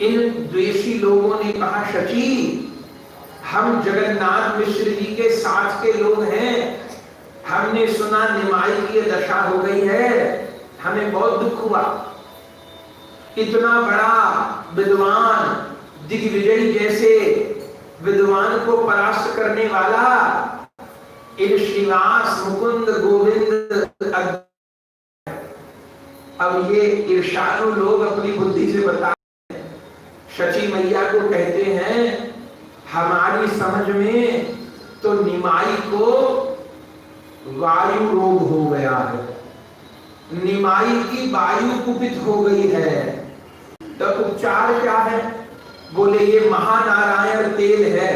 इन द्वेषी लोगों ने कहा, शची हम जगन्नाथ मिश्र जी के साथ के लोग हैं, हमने सुना निमाई की दशा हो गई है, हमें बहुत दुख हुआ। इतना बड़ा विद्वान, दिग्विजय जैसे विद्वान को परास्त करने वाला इन श्रीवास मुकुंद गोविंद, अब ये ईर्ष्यालु लोग अपनी बुद्धि से बता, शची मैया को कहते हैं, हमारी समझ में तो निमाई को वायु रोग हो गया है, निमाई की वायु कुपित हो गई है। तो उपचार क्या है? बोले ये महानारायण तेल है,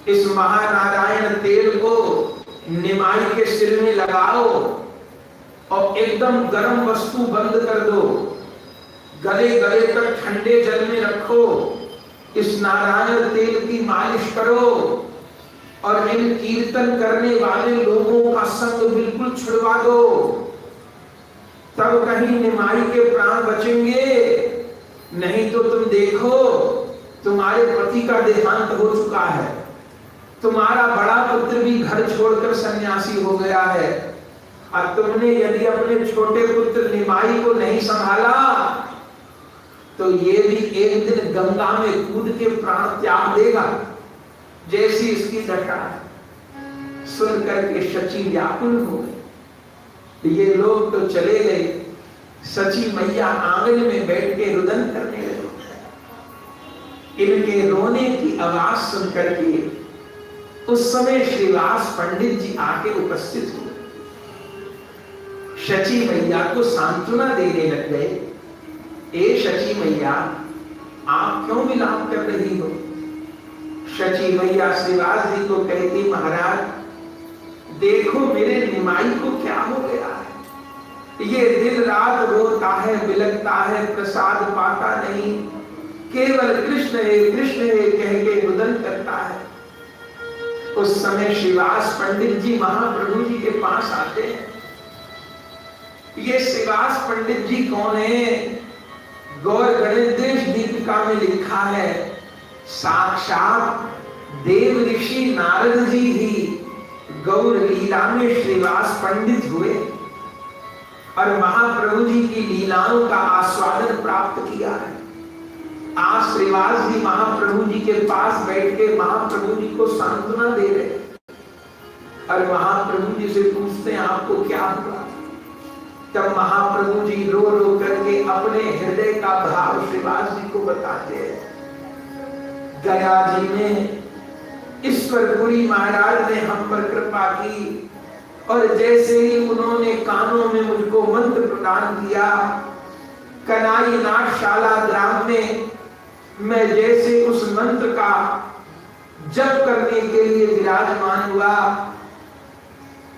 इस महानारायण तेल को निमाई के सिर में लगाओ और एकदम गर्म वस्तु बंद कर दो, गले गले तक ठंडे जल में रखो, इस नारायण तेल की मालिश करो और इन कीर्तन करने वाले लोगों का संग बिल्कुल छुड़वा दो, तब कहीं निमाई के प्राण बचेंगे। नहीं तो तुम देखो, तुम्हारे पति का देहांत हो चुका है, तुम्हारा बड़ा पुत्र भी घर छोड़कर सन्यासी हो गया है, और तुमने यदि अपने छोटे पुत्र निमाई को नहीं संभाला तो ये भी एक दिन गंगा में कूद के प्राण त्याग देगा, जैसी इसकी दशा है। सुनकर के शची व्याकुल हो गए। ये लोग तो चले गए, शची मैया आंगन में बैठ के रुदन करने लगे। इनके रोने की आवाज सुनकर के उस समय श्रीवास पंडित जी आके उपस्थित हुए, शची मैया को सांत्वना देने लग गए। ए शची मैया, आप क्यों विलाप कर रही हो? शची मैया श्रीवास जी को कहती, महाराज देखो मेरे निमाई को क्या हो गया है, ये दिन रात रोता है, बिलखता है, प्रसाद पाता नहीं, केवल कृष्ण है कह के रुदन करता है। उस समय श्रीवास पंडित जी महाप्रभु जी के पास आते हैं। ये श्रीवास पंडित जी कौन है? गौर गणेश दीपिका में लिखा है, साक्षात देव ऋषि नारद जी ही गौर लीला में श्रीवास पंडित हुए और महाप्रभु जी की लीलाओं का आस्वादन प्राप्त किया है। आज श्रीवास जी महाप्रभु जी के पास बैठ के महाप्रभु जी को सांत्वना दे रहे और महाप्रभु जी से पूछते हैं आपको क्या हुआ? तब महाप्रभु जी रो रो करके अपने हृदय का भाव श्रीवास जी को बताते हैं। गया जी ने, ईश्वरपुरी महाराज ने हम पर कृपा की और जैसे ही उन्होंने कानों में मुझको मंत्र प्रदान किया, कनाई नाटशाला ग्राम में मैं जैसे उस मंत्र का जप करने के लिए विराजमान हुआ,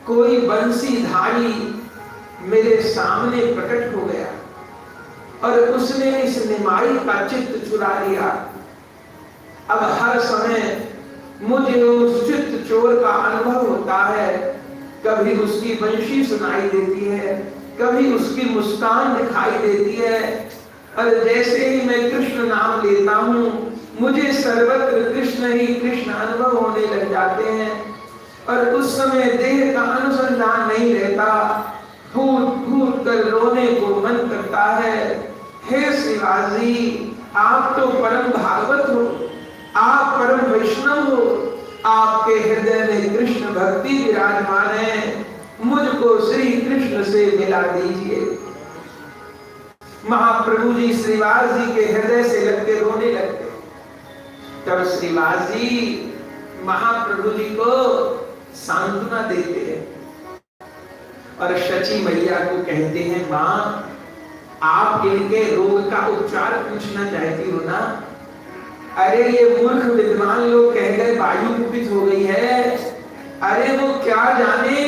कोई बंसीधारी मेरे सामने प्रकट हो गया और उसने इस निमाई का चित्त चुरा लिया। अब हर समय मुझे उस चित्त चोर का अनुभव होता है कभी उसकी बंशी सुनाई देती है, कभी उसकी मुस्कान दिखाई देती है। और जैसे ही मैं कृष्ण नाम लेता हूँ मुझे सर्वत्र कृष्ण ही कृष्ण अनुभव होने लग जाते हैं। और उस समय देह का अनुसंधान नहीं रहता, फूट फूट कर रोने को मन करता है। हे शिवाजी, आप तो परम भागवत हो, आप परम वैष्णव हो, आपके हृदय में कृष्ण भक्ति विराजमान है, मुझको श्री कृष्ण से मिला दीजिए। महाप्रभु जी श्रीवास जी के हृदय से लगते रोने लगते। तब श्रीवास जी महाप्रभु जी को सांत्वना देते हैं और शची मैया को कहते हैं, मां आप इनके रोग का उपचार पूछना चाहती हो ना? अरे ये मूर्ख विद्वान लोग कह गए वायु कुपित हो गई है। अरे वो क्या जाने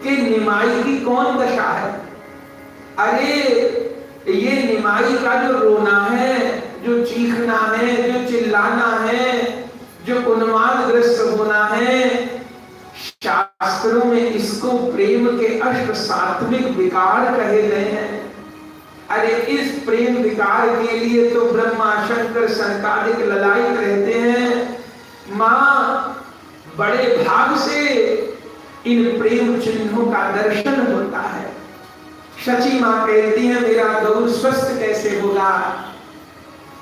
कि निमाई की कौन दशा है। अरे ये निमाई का जो रोना है, जो चीखना है, जो चिल्लाना है, जो उन्मादग्रस्त होना है, शास्त्रों में इसको प्रेम के अष्ट सात्विक विकार कहे गए हैं। अरे इस प्रेम विकार के लिए तो ब्रह्मा शंकर शंकादिक ललायित रहते हैं। मां बड़े भाग से इन प्रेम चिन्हों का दर्शन होता है। शची मां कहती है, मेरा गौ स्वस्थ कैसे होगा?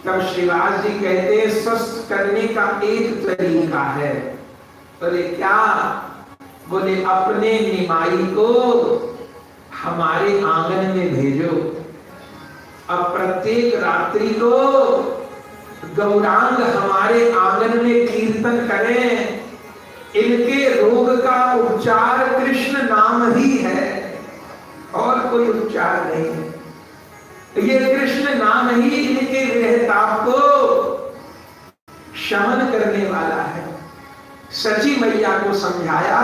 तब श्रीवास जी कहते हैं, स्वस्थ करने का एक तरीका है। बोले क्या? बोले अपने निमाई को हमारे आंगन में भेजो, अब प्रत्येक रात्रि को गौरांग हमारे आंगन में कीर्तन करें। इनके रोग का उपचार कृष्ण नाम ही है और कोई उपचार नहीं है। ये कृष्ण नाम ही इनके विरहताप को शमन करने वाला है। शची मैया को समझाया,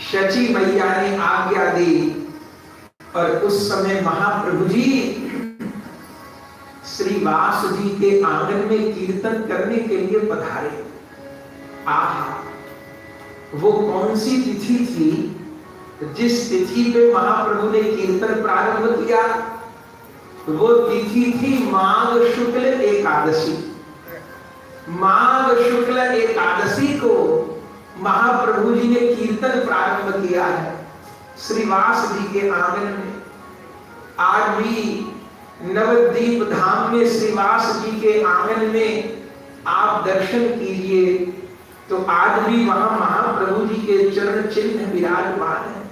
शची मैया ने आज्ञा दी और उस समय महाप्रभु जी श्रीवास जी के आंगन में कीर्तन करने के लिए पधारे। आहा, वो कौन सी तिथि थी जिस तिथि पे महाप्रभु ने कीर्तन प्रारंभ किया? वो तिथि थी माघ शुक्ल एकादशी। माघ शुक्ल एकादशी को महाप्रभु जी ने कीर्तन प्रारंभ किया है श्रीवास जी के आंगन में। आज भी नवद्वीप धाम में श्रीवास जी के आंगन में आप दर्शन कीजिए तो आज भी वहां महाप्रभु जी के चरण चिन्ह विराजमान है।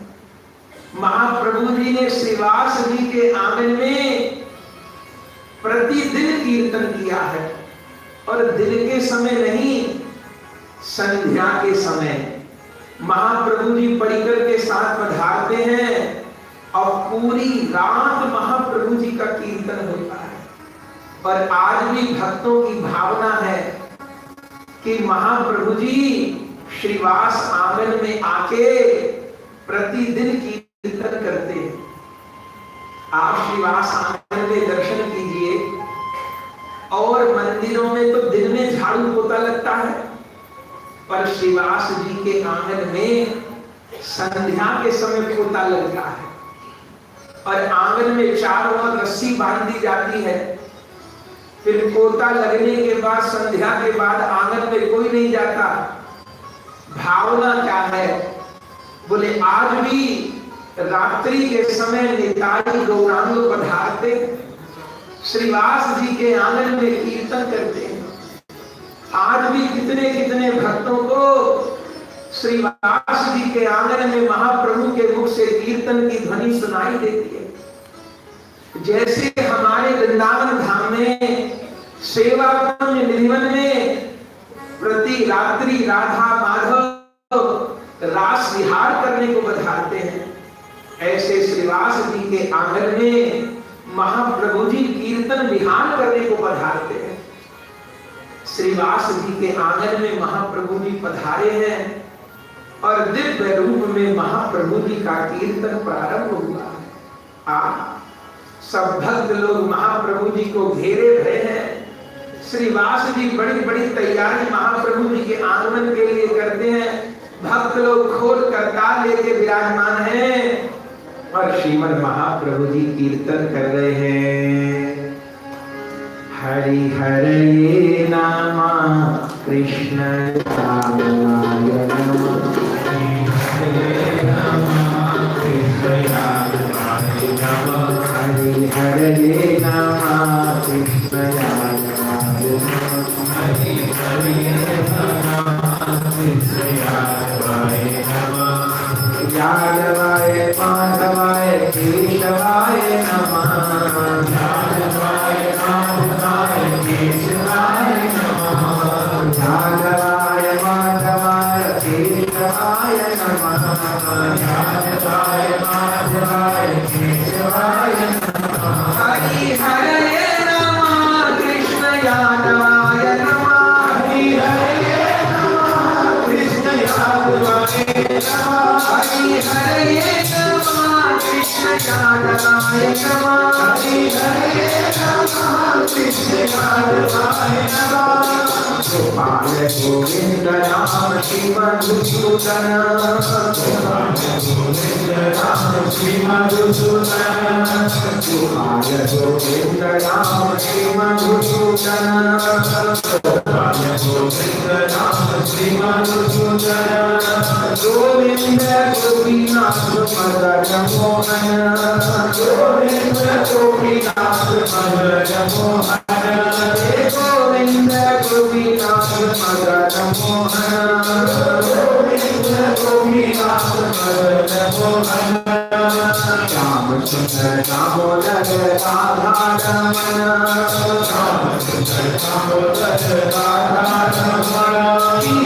महाप्रभु जी ने श्रीवास जी के आंगन में प्रतिदिन कीर्तन किया है और दिन के समय नहीं, संध्या के समय महाप्रभु जी परिकर के साथ पधारते हैं और पूरी रात महाप्रभु जी का कीर्तन होता है। और आज भी भक्तों की भावना है कि महाप्रभु जी श्रीवास आंगन में आके प्रतिदिन कीर्तन करते हैं। आप श्रीवास आंगन में दर्शन कीजिए और मंदिरों में तो दिन में झाड़ू पोता लगता है, पर श्रीवास जी के आंगन में संध्या के समय पोता लगता है और आंगन में चारों ओर रस्सी बांध दी जाती है। फिर पोता लगने के बाद संध्या के बाद आंगन में कोई नहीं जाता। भावना क्या है? बोले आज भी रात्रि के समय निताई गौरांग पधारते, श्रीवास जी के आंगन में कीर्तन करते हैं। आज भी कितने कितने भक्तों को श्रीवास जी के आंगन में महाप्रभु के मुख से कीर्तन की ध्वनि सुनाई देती है। जैसे हमारे वृंदावन धाम में सेवा कुंज निधिवन में प्रति रात्रि राधा माधव रास विहार करने को पधारते हैं, ऐसे श्रीवास जी के आंगन में महाप्रभु जी कीर्तन विहार करने को पधारते हैं। श्रीवास जी के आंगन में महाप्रभु जी पधारे हैं और दिव्य रूप में महाप्रभु जी का कीर्तन प्रारंभ हुआ है। सब भक्त लोग महाप्रभु जी को घेरे भरे हैं। श्रीवास जी बड़ी बड़ी तैयारी महाप्रभु जी के आगमन के लिए करते हैं। भक्त लोग खोल कर ताल लेके विराजमान हैं और श्रीमद् महाप्रभु जी कीर्तन कर रहे हैं। हरि हरे नाम कृष्ण रामाय नमः, हरि हरे नाम कृष्ण रामाय नमः, हरि हरे नाम कृष्ण रामाय नमः, हरि हरे नाम कृष्ण रामाय नमः, यादवाय माधवाय केशवाय नमः, यादवाय माधवाय केशवाय नमः, यादवाय माधवाय केशवाय नमः, यादवाय माधवाय केशवाय नमः, हरि हरे नमः कृष्ण यादवाय नमः, हरि हरे नमः कृष्ण यादवाय नमः, हरि हरे नमः कृष्ण यादवाय नमः, हरि हरे नमः कृष्ण यादवाय नमः, गोपाल गोविंद राम श्री मधुसूदन, गोपाल गोविंद राम श्री मधुसूदन, गोपाल गोविंद राम श्री मधुसूदन, गोपाल गोविंद राम श्री मधुसूदन, गोविंद गोपीनाथ मदन मोहन, गोविंद गोपीनाथ मदन मोहन, गोविंद गोपीनाथ मदन मोहन, गोविंद गोपीनाथ मदन मोहन, श्याम सुंदर दामोदर राधा रमण, श्याम सुंदर दामोदर राधा रमण,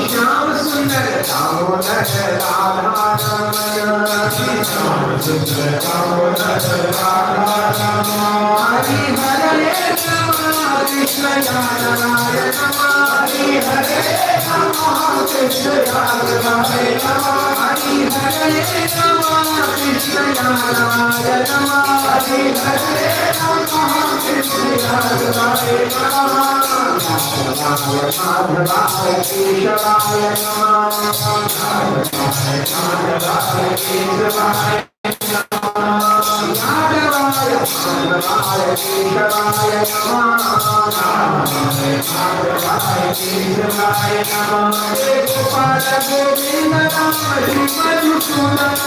श्याम सुंदर दामोदर राधा रमण, श्याम सुंदर दामोदर राधा रमण, हरि हरे नमः कृष्ण यादवाय नमः, हरि हरे नमः कृष्ण यादवाय नमः, हरि हरे नमः कृष्ण यादवाय नमः, हरि हरे नमः कृष्ण यादवाय नमः, यादवाय माधवाय केशवाय नमः, यादवाय माधवाय केशवाय यादवाय माधवाय केशवाय माधवाय केशवाय नमः, गोपाल गोविंद राम श्री मधुसूदन,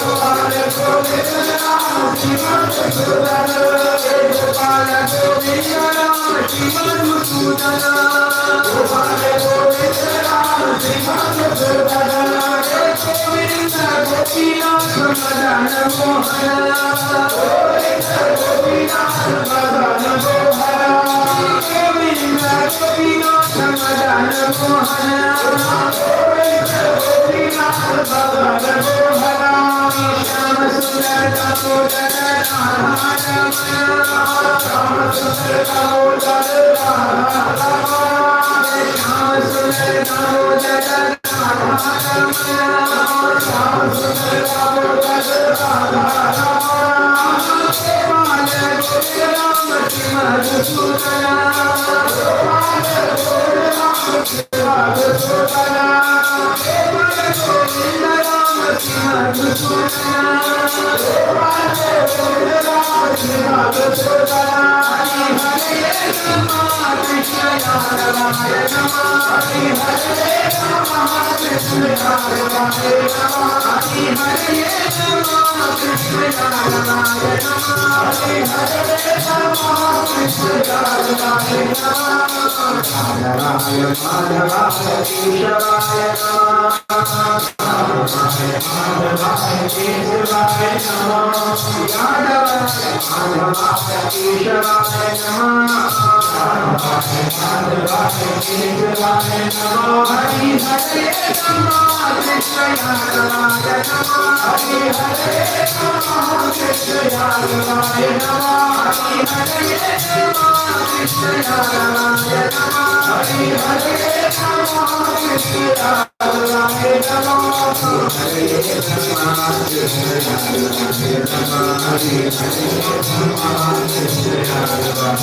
गोपाल गोविंद राम श्री मधुसूदन, गोपाल गोविंद राम श्री मधुसूदन, गोपाल गोविंद राम श्री मधुसूदन, गोविंद गोपीनाथ मदन मोहन, गोविंद गोपीनाथ मदन मोहन, गोविंद गोपीनाथ मदन मोहन, गोविंद गोपीनाथ मदन मोहन, श्याम सुंदर दामोदर राधा रमण, श्याम सुंदर दामोदर राधा रमण, श्याम सुंदर दामोदर राधा रमण, श्याम सुंदर दामोदर राधा रमण, गोपाल गोविंद राम श्री मधुसूदन, गोपाल गोविंद राम श्री मधुसूदन, गोपाल गोविंद राम श्री मधुसूदन, गोपाल गोविंद राम श्री मधुसूदन, हरि हरे नमः कृष्ण यादवाय नमः, हरि हरे नमः कृष्ण यादवाय नमः, हरि हरे नमः कृष्ण यादवाय नमः, हरि हरे नमः कृष्ण यादवाय नमः, यादवाय माधवाय केशवाय नमः, यादवाय माधवाय केशवाय नमः, यादवाय माधवाय केशवाय नमः, यादवाय माधवाय केशवाय नमः, हरि हरे नमः कृष्ण यादवाय नमः, हरि हरे नमः कृष्ण यादवाय नमः, हरि हरे नमः कृष्ण यादवाय नमः, हरि हरे नमः कृष्ण यादवाय नमः, हरे नमः कृष्ण यादवाय नमः, हरि हरे नमः कृष्ण यादवाय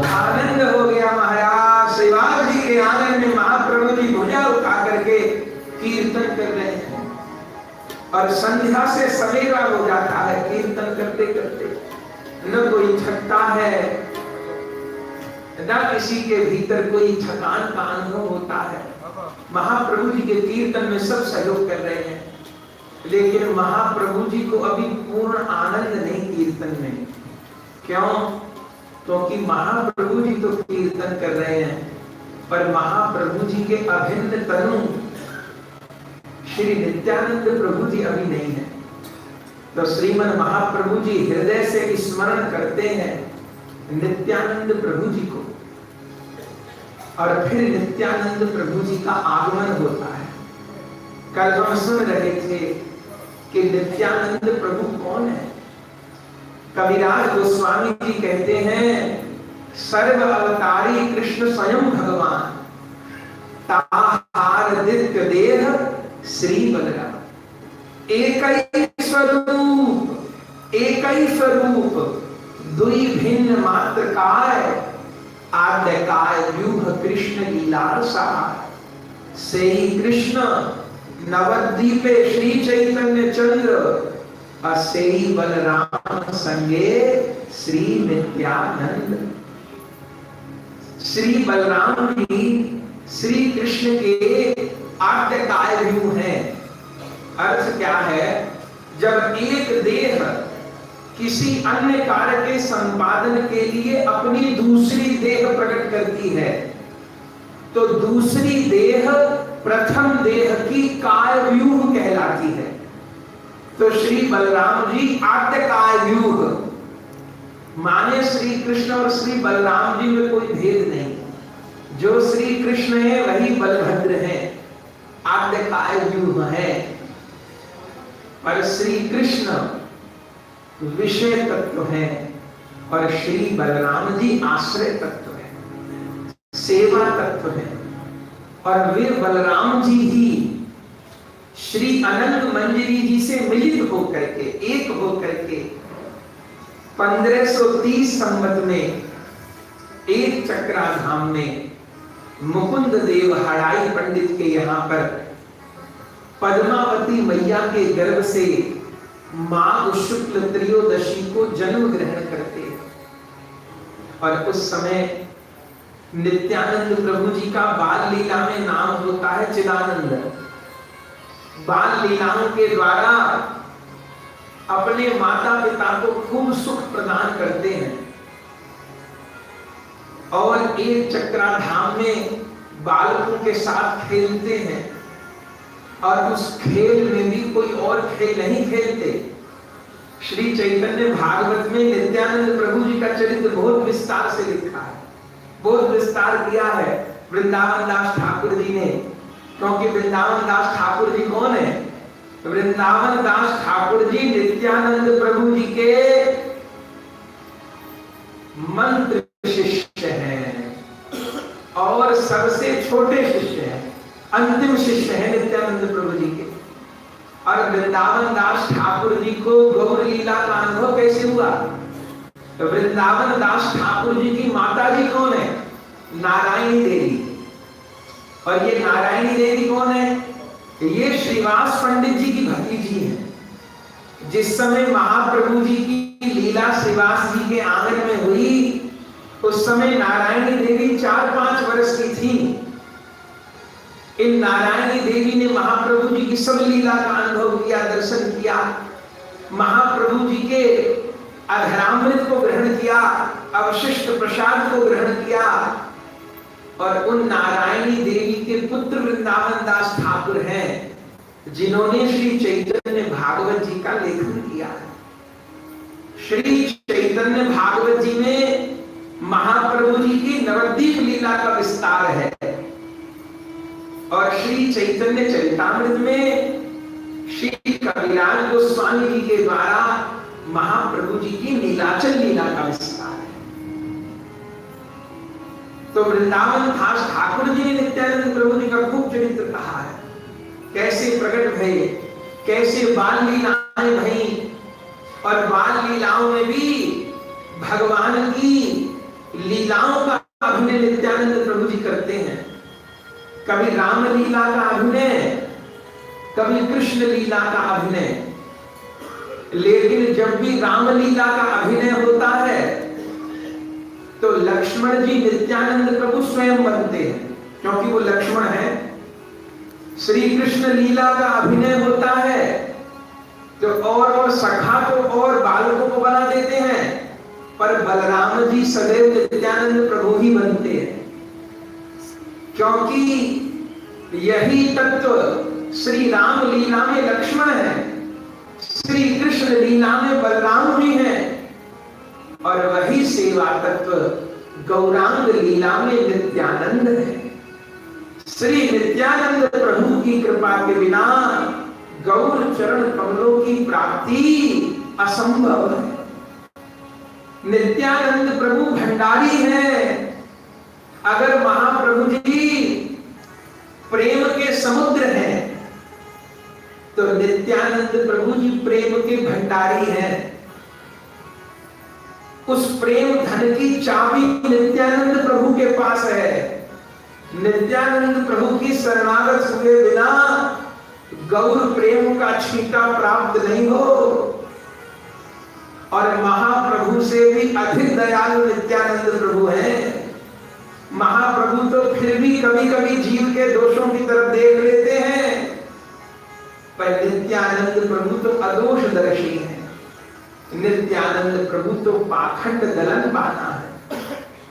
आनंद हो गया महाराज। श्रीवास जी के आनंद में महाप्रभु जी भुजा उठा करके कीर्तन कर रहे हैं और संध्या से सवेरा हो जाता है कीर्तन करते करते। न कोई थकता है, न किसी के भीतर कोई थकान का अनुभव होता है। महाप्रभु जी के कीर्तन में सब सहयोग कर रहे हैं, लेकिन महाप्रभु जी को अभी पूर्ण आनंद नहीं कीर्तन में। क्यों? क्योंकि महाप्रभु जी तो कीर्तन कर रहे हैं, पर महाप्रभु जी के अभिन्न तनु श्री नित्यानंद प्रभु जी अभी नहीं है। तो श्रीमन महाप्रभु जी हृदय से स्मरण करते हैं नित्यानंद प्रभु जी को, और फिर नित्यानंद प्रभु जी का आगमन होता है। कल हम सुन रहे थे कि नित्यानंद प्रभु कौन है। कविराज गोस्वामी जी कहते हैं सर्व अवतारी कृष्ण स्वयं भगवान, ताहार दिव्य देह श्री बलराम। एक ही स्वरूप दुई भिन्न मात्र काय, आद्य काय व्यूह कृष्ण लीलार सहाय। से ही कृष्ण नवद्वीपे श्री चैतन्य चंद्र, असेई बलराम संगे श्री नित्यानंद। श्री बलराम जी श्री कृष्ण के आद्य काय व्यू हैं। अर्थ क्या है? जब एक देह किसी अन्य कार्य के संपादन के लिए अपनी दूसरी देह प्रकट करती है, तो दूसरी देह प्रथम देह की काय व्यूह कहलाती है। तो श्री बलराम जी आद्य काय व्यूह माने श्री कृष्ण और श्री बलराम जी में कोई भेद नहीं। जो श्री कृष्ण है वही बलभद्र है, आद्य काय व्यूह है। पर श्री कृष्ण विषय तत्व है और श्री बलराम जी आश्रय तत्व है, सेवा तत्व है। और वे बलराम जी ही श्री अनंत मंजरी जी से मिलित होकर के, एक होकर के 1530 संवत में एक चक्राधाम में मुकुंद देव हड़ाई पंडित के यहाँ पर पद्मावती मैया के गर्भ से माघ शुक्ल त्रयोदशी को जन्म ग्रहण करते हैं। और उस समय नित्यानंद प्रभु जी का बाल लीला में नाम होता है चिदानंद। बाल लीलाओं के द्वारा अपने माता पिता को खूब सुख प्रदान करते हैं। और एक चक्राधाम में बालकों के साथ खेलते हैं, और उस खेल में भी कोई और खेल नहीं खेलते। श्री चैतन्य भागवत में नित्यानंद प्रभु जी का चरित्र बहुत विस्तार से लिखा है, बहुत विस्तार किया है वृंदावन दास ठाकुर जी ने। क्योंकि वृंदावन दास ठाकुर जी कौन है? वृंदावन दास ठाकुर जी नित्यानंद प्रभु जी के मंत्र शिष्य हैं और सबसे छोटे शिष्य हैं, अंतिम शिष्य है नित्यानंद प्रभु जी के। और वृंदावन दास ठाकुर जी को गौर लीला का अनुभव कैसे हुआ? तो वृंदावन दास ठाकुर जी की माता जी कौन है? नारायणी देवी। और ये नारायणी देवी कौन है? ये श्रीवास पंडित जी की भतीजी है। जिस समय महाप्रभु जी की लीला श्रीवास जी के आंगन में हुई, उस समय नारायणी देवी 4-5 वर्ष की थी। इन नारायणी देवी ने महाप्रभु जी की सब लीला का अनुभव किया, दर्शन किया, महाप्रभु जी के अधरामृत को ग्रहण किया, अवशिष्ट प्रसाद को ग्रहण किया। और उन नारायणी देवी के पुत्र वृंदावन दास ठाकुर हैं, जिन्होंने श्री चैतन्य भागवत जी का लेखन किया। श्री चैतन्य भागवत जी में महाप्रभु जी की नवद्वीप लीला का विस्तार है, और श्री चैतन्य चरितामृत में श्री कविराज गोस्वामी जी के द्वारा महाप्रभु जी की नीलाचल लीला का विस्तार है। तो वृंदावन खास ठाकुर जी ने नित्यानंद प्रभु जी का खूब चरित्र कहा है, कैसे प्रकट भये, कैसे बाल लीलाएं भई, और बाल लीलाओं में भी भगवान की लीलाओं का अभिनय नित्यानंद प्रभु जी करते हैं। कभी राम लीला का अभिनय, कभी कृष्ण लीला का अभिनय। लेकिन जब भी राम लीला का अभिनय होता है तो लक्ष्मण जी नित्यानंद प्रभु स्वयं बनते हैं, क्योंकि वो लक्ष्मण है। श्री कृष्ण लीला का अभिनय होता है तो और सखा को और बालकों को बना देते हैं, पर बलराम जी सदैव नित्यानंद प्रभु ही बनते हैं, क्योंकि यही तत्व श्री राम लीला में लक्ष्मण है, श्री कृष्ण लीला में बलराम जी हैं, और वही सेवा तत्व गौरांग लीला में नित्यानंद है। श्री नित्यानंद प्रभु की कृपा के बिना गौर चरण कमलों की प्राप्ति असंभव है। नित्यानंद प्रभु भंडारी है। अगर महाप्रभु जी प्रेम के समुद्र हैं तो नित्यानंद प्रभु जी प्रेम के भंडारी हैं। उस प्रेम धन की चाबी नित्यानंद प्रभु के पास है। नित्यानंद प्रभु की शरणागत हुए बिना गौर प्रेम का छींटा प्राप्त नहीं हो। और महाप्रभु से भी अधिक दयालु नित्यानंद प्रभु हैं। महाप्रभु तो फिर भी कभी कभी जीव के दोषों की तरफ देख लेते हैं, पर नित्यानंद प्रभु तो अदोषदर्शी है। नित्यानंद प्रभु तो पाखंड दलन पाना है।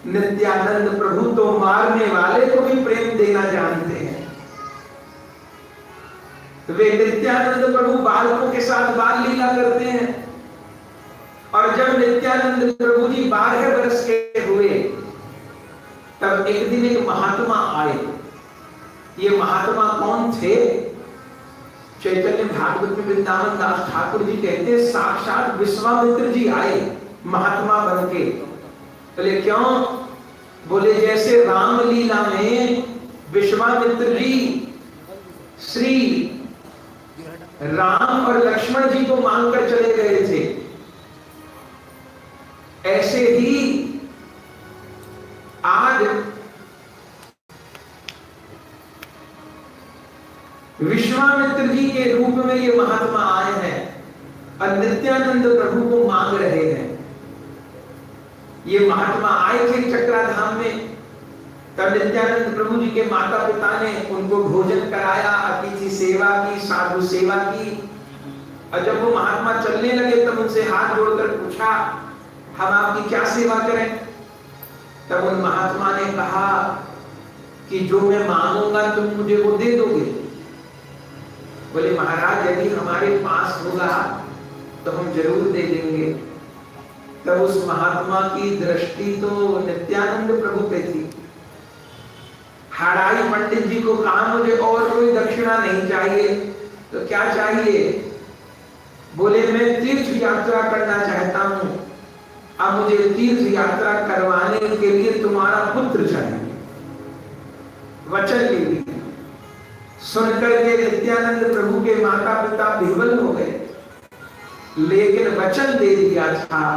नित्यानंद प्रभु तो मारने वाले को भी प्रेम देना जानते हैं। वे नित्यानंद प्रभु बालकों के साथ बाल लीला करते हैं। और जब नित्यानंद प्रभु जी 12 वर्ष के हुए तब एक दिन एक महात्मा आए। ये महात्मा कौन थे? चैतन्य भागवत में वृंदावन दास ठाकुर जी कहते हैं साक्षात विश्वामित्र जी आए महात्मा बन के। बोले क्यों? बोले जैसे रामलीला में विश्वामित्र जी श्री राम और लक्ष्मण जी को मांगकर चले गए थे, ऐसे ही आज विश्वामित्र जी के रूप में ये महात्मा आए हैं और नित्यानंद प्रभु को मांग रहे हैं। ये महात्मा आए थे चक्राधाम में, तब नित्यानंद प्रभु जी के माता पिता ने उनको भोजन कराया, अतिथि सेवा की, साधु सेवा की। और जब वो महात्मा चलने लगे तब उनसे हाथ जोड़कर पूछा हम आपकी क्या सेवा करें? तब उन महात्मा ने कहा कि जो मैं मांगूंगा तुम मुझे वो दे दोगे। बोले महाराज यदि हमारे पास होगा तो हम जरूर दे देंगे। तब उस महात्मा की दृष्टि तो नित्यानंद प्रभु पे थी। हाड़ाई पंडित जी को कहा मुझे और कोई दक्षिणा नहीं चाहिए, तो क्या चाहिए? बोले मैं तीर्थ यात्रा करना चाहता हूं, अब मुझे तीर्थ यात्रा करवाने के लिए तुम्हारा पुत्र चाहिए। वचन ले लिया। सुनकर के नित्यानंद प्रभु के माता पिता विह्वल हो गए, लेकिन वचन दे दिया था।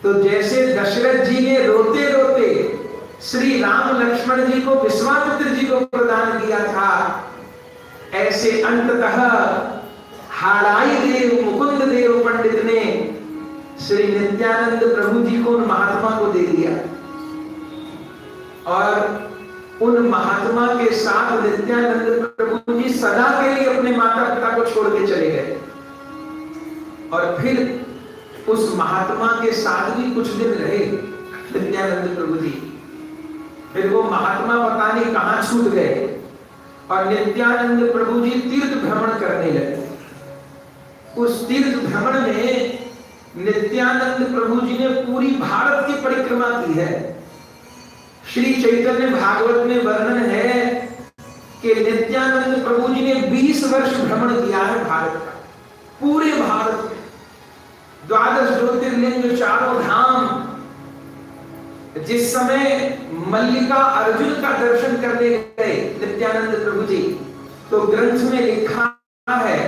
तो जैसे दशरथ जी ने रोते रोते श्री राम लक्ष्मण जी को विश्वामित्र जी को प्रदान किया था, ऐसे अंततः हाड़ाई देव मुकुंद देव पंडित ने श्री नित्यानंद प्रभु जी को उन महात्मा को दे दिया। और उन महात्मा के साथ नित्यानंद प्रभु जी सदा के लिए अपने माता पिता को छोड़ के चले गए। और फिर उस महात्मा के साथ भी कुछ दिन रहे नित्यानंद प्रभु जी। फिर वो महात्मा पता नहीं कहां छूट गए और नित्यानंद प्रभु जी तीर्थ भ्रमण करने लगे। उस तीर्थ भ्रमण में नित्यानंद प्रभु जी ने पूरी भारत की परिक्रमा की है। श्री चैतन्य भागवत में वर्णन है कि नित्यानंद प्रभु जी ने 20 वर्ष भ्रमण किया है भारत का, पूरे भारत में। द्वादश ज्योतिर्लिंग, चारों धाम। जिस समय मल्लिका अर्जुन का दर्शन करने गए नित्यानंद प्रभु जी, तो ग्रंथ में लिखा है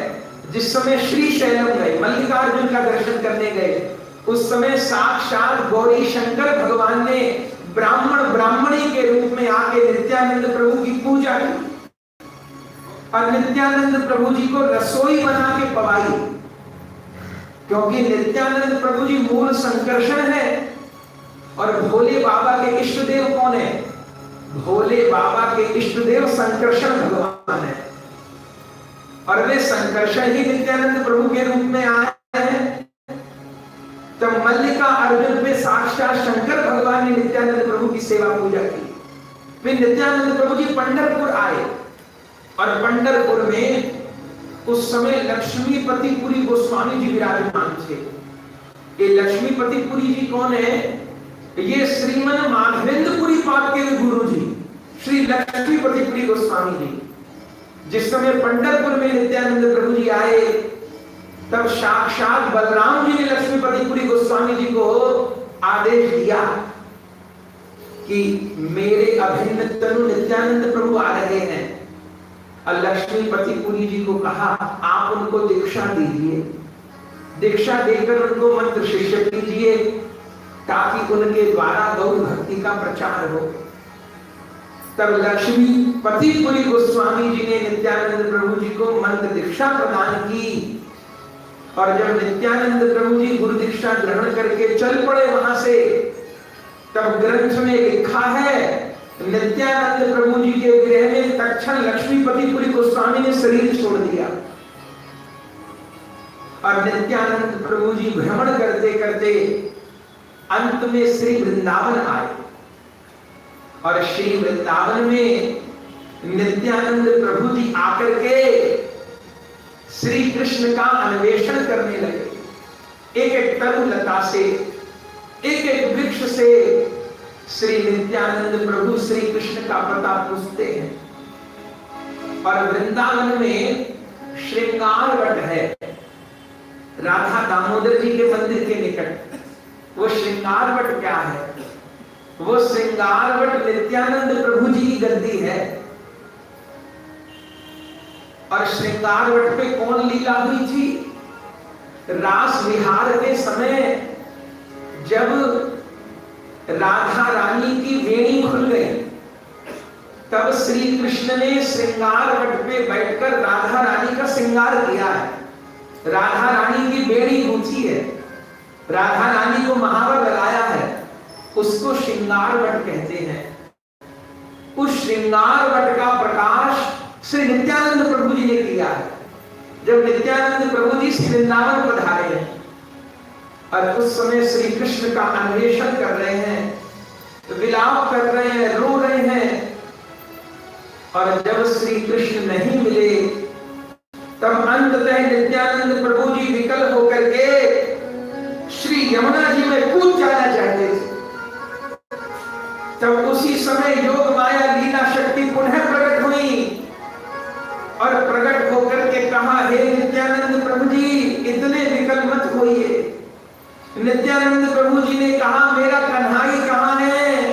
जिस समय श्री शैलम गए, मल्लिका अर्जुन का दर्शन करने गए, उस समय साक्षात गौरी शंकर भगवान ने ब्राह्मणी के रूप में आके नित्यानंद प्रभु की पूजा की और नित्यानंद प्रभु जी को रसोई बना के पवाई। क्योंकि नित्यानंद प्रभु जी मूल संकर्षण है और भोले बाबा के इष्ट देव कौन है? भोले बाबा के इष्ट देव संकर्षण भगवान है और वे संकर्षण ही नित्यानंद प्रभु के रूप में आए हैं। तब मल्लिका अर्जुन पे साक्षात शंकर भगवान ने नित्यानंद प्रभु की सेवा पूजा की। फिर नित्यानंद प्रभु जी पंढरपुर आए और पंढरपुर में उस समय लक्ष्मीपतिपुरी गोस्वामी जी विराजमान थे। ये लक्ष्मीपतिपुरी जी कौन है? ये श्रीमन माधवेंद्रपुरी पाद के गुरु जी श्री लक्ष्मीपतिपुरी गोस्वामी जी। जिस समय पंढरपुर में नित्यानंद प्रभु जी आए, तब साक्षात बलराम जी ने लक्ष्मीपतिपुरी गोस्वामी जी को आदेश दिया कि मेरे अभिन्न तनु नित्यानंद प्रभु आ रहे हैं। और लक्ष्मीपतिपुरी जी को कहा आप उनको दीक्षा दीजिए, दीक्षा देकर उनको मंत्र शिष्य कीजिए ताकि उनके द्वारा गौ भक्ति का प्रचार हो। तब लक्ष्मीपतिपुरी गोस्वामी जी ने नित्यानंद प्रभु जी को मंत्र दीक्षा प्रदान की और जब नित्यानंद प्रभु जी गुरु दीक्षा ग्रहण करके चल पड़े वहां से, तब ग्रंथ में लिखा है नित्यानंद प्रभु जी के गृह में तत्क्षण लक्ष्मीपतिपुरी गोस्वामी ने शरीर छोड़ दिया और नित्यानंद प्रभु जी भ्रमण करते करते अंत में श्री वृंदावन आए और श्री वृंदावन में नित्यानंद प्रभु जी आकर के श्री कृष्ण का अन्वेषण करने लगे। एक एक तरुलता से, एक एक वृक्ष से श्री नित्यानंद प्रभु श्री कृष्ण का पता पूछते हैं। और वृंदावन में श्रृंगार वट है राधा दामोदर जी के मंदिर के निकट। वो श्रृंगार वट क्या है? वो श्रृंगार वट नित्यानंद प्रभु जी की गद्दी है। और श्रृंगार वट पे कौन लीला हुई थी? रास विहार के समय जब राधा रानी की वेणी खुल गई, तब श्री कृष्ण ने श्रृंगार वट पे बैठकर राधा रानी का श्रृंगार किया है। राधा रानी की वेणी गूंथी है, राधा रानी को महावर लगाया है, उसको श्रृंगार वट कहते हैं। उस श्रृंगार वट का प्रकाश श्री नित्यानंद प्रभु जी ने किया है। जब नित्यानंद प्रभु जी वृंदावन पधारे हैं और उस समय श्री कृष्ण का अन्वेषण कर रहे हैं, विलाप कर रहे हैं, रो रहे हैं, और जब श्री कृष्ण नहीं मिले, तब अंततः नित्यानंद प्रभु जी विकल होकर के श्री यमुना जी में कूद जाना चाहते थे। तब उसी समय योग माया लीला शक्ति पुनः प्रकट हुई और प्रकट होकर के कहा, हे नित्यानंद प्रभु जी इतने विकल मत होइए। नित्यानंद प्रभु जी ने कहा, मेरा कन्हाई कहाँ है?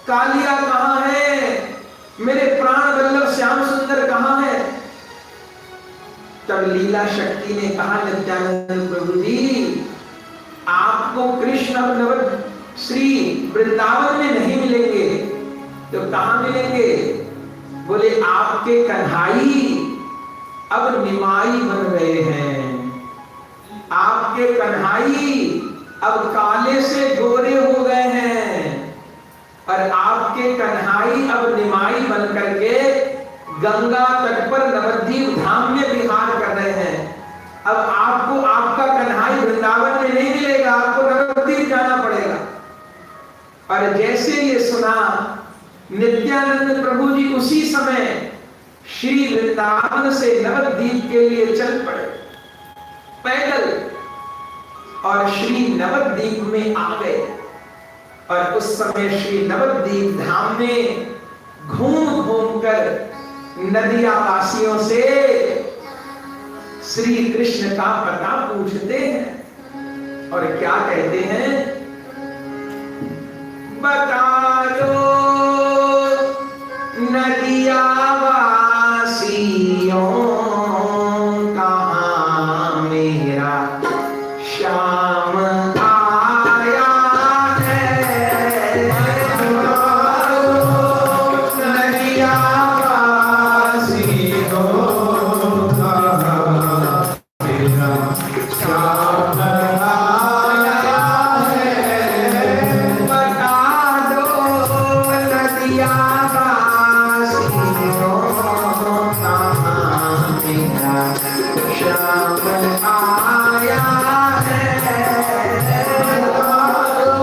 कालिया कहाँ है? मेरे प्राण वल्लभ श्याम सुंदर कहाँ है? तब लीला शक्ति ने कहा, नित्यानंद प्रभु जी आपको कृष्ण नव श्री वृंदावन में नहीं मिलेंगे, तो कहाँ मिलेंगे? बोले आपके कन्हाई अब निमाई बन गए हैं, आपके कन्हाई अब काले से गोरे हो गए हैं और आपके कन्हाई अब निमाई बन करके गंगा तट पर नवद्वीप धाम में विहार कर रहे हैं। अब आपको आपका कन्हाई वृंदावन में नहीं मिलेगा, आपको नवद्वीप जाना पड़ेगा। और जैसे ये सुना, नित्यानंद प्रभु जी उसी समय श्री वृंदावन से नवद्वीप के लिए चल पड़े पैदल और श्री नवद्वीप में आ गए। और उस समय श्री नवद्वीप धाम में घूम घूम कर नदिया वासियों से श्री कृष्ण का पता पूछते हैं। और क्या कहते हैं, बता दो नदिया वासियों कहाँ मेरा श्याम आया है। नदिया वासियों कहाँ मेरा श्याम आया है। बता दो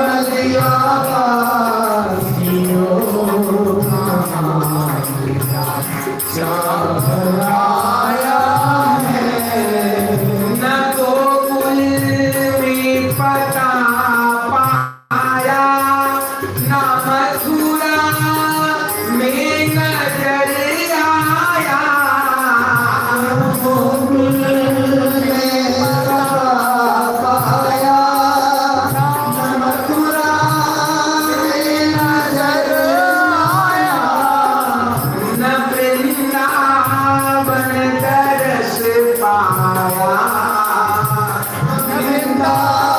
नदिया वासियों कहाँ मेरा श्याम आया है। न गोकुल में पता पाया, न मथुरा में नजर आया। गोकुल में पता पाया, न मथुरा में नजर आया। न वृंदावन दरस पाया, वृंदावन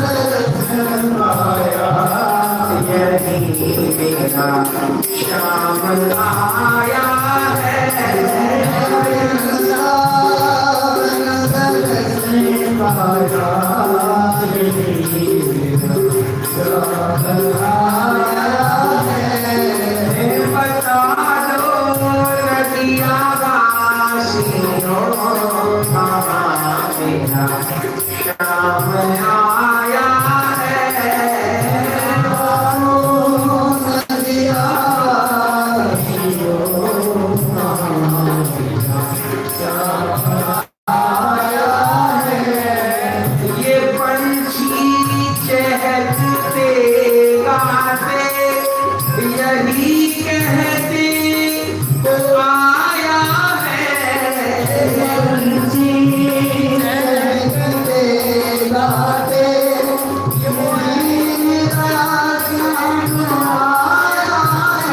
दरस पाया। यही मेरा श्याम आया है। वृंदावन दरस पाया, यही मेरा श्याम आया है। बता दो नदिया वासियों कहाँ मेरा श्याम आया है। नदिया वासियों कहाँ मेरा श्याम आया है। ये पंछी चहकते गाते यही कहते तो आया है। पंछी चहकते गाते यही आया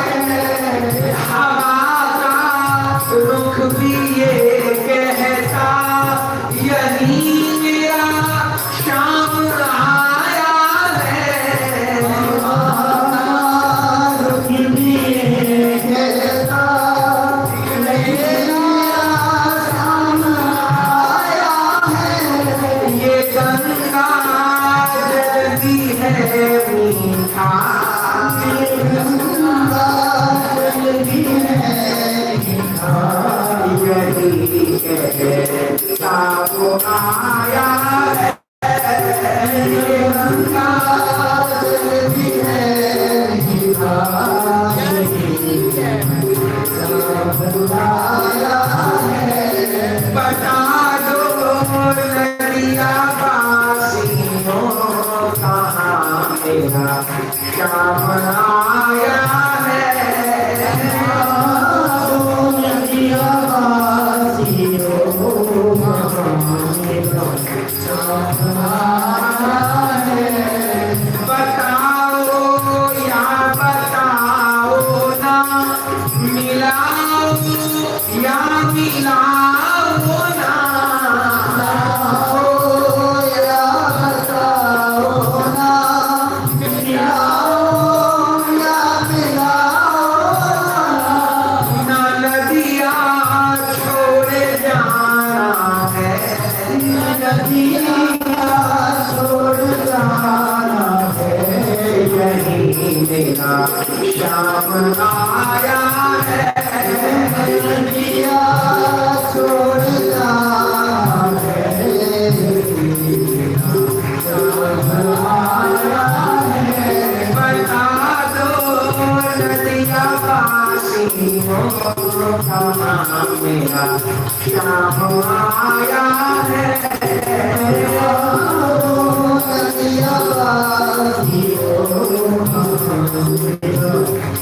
है। हवा का रुख भी ये कहता यही मेरा श्याम आया है। रुख भी ये कहता यही मेरा श्याम आया है। ये गंगा जल भी है मीठा, गंगा जल भी है मीठा। यही कहता वो आया है। ये गंगा जल भी है मीठा, यही कहता वो आया है। बता दो नदिया वासियों कहाँ मेरा श्याम आया है। नदिया वासियों कहाँ मेरा श्याम आया है। बताओ या बताओ ना, मिलाओ या मिलाओ ना। या बताओ ना, मिलाओ या मिलाओ ना। नदिया छोड़ जाना है, नदिया छोड़ जाना है। यही मेरा श्याम आया है। नदिया छोड़ जाना है, श्याम आया है। बता दो नदिया वासियों कहाँ मेरा श्याम आया है। नदिया वासियों कहाँ मेरा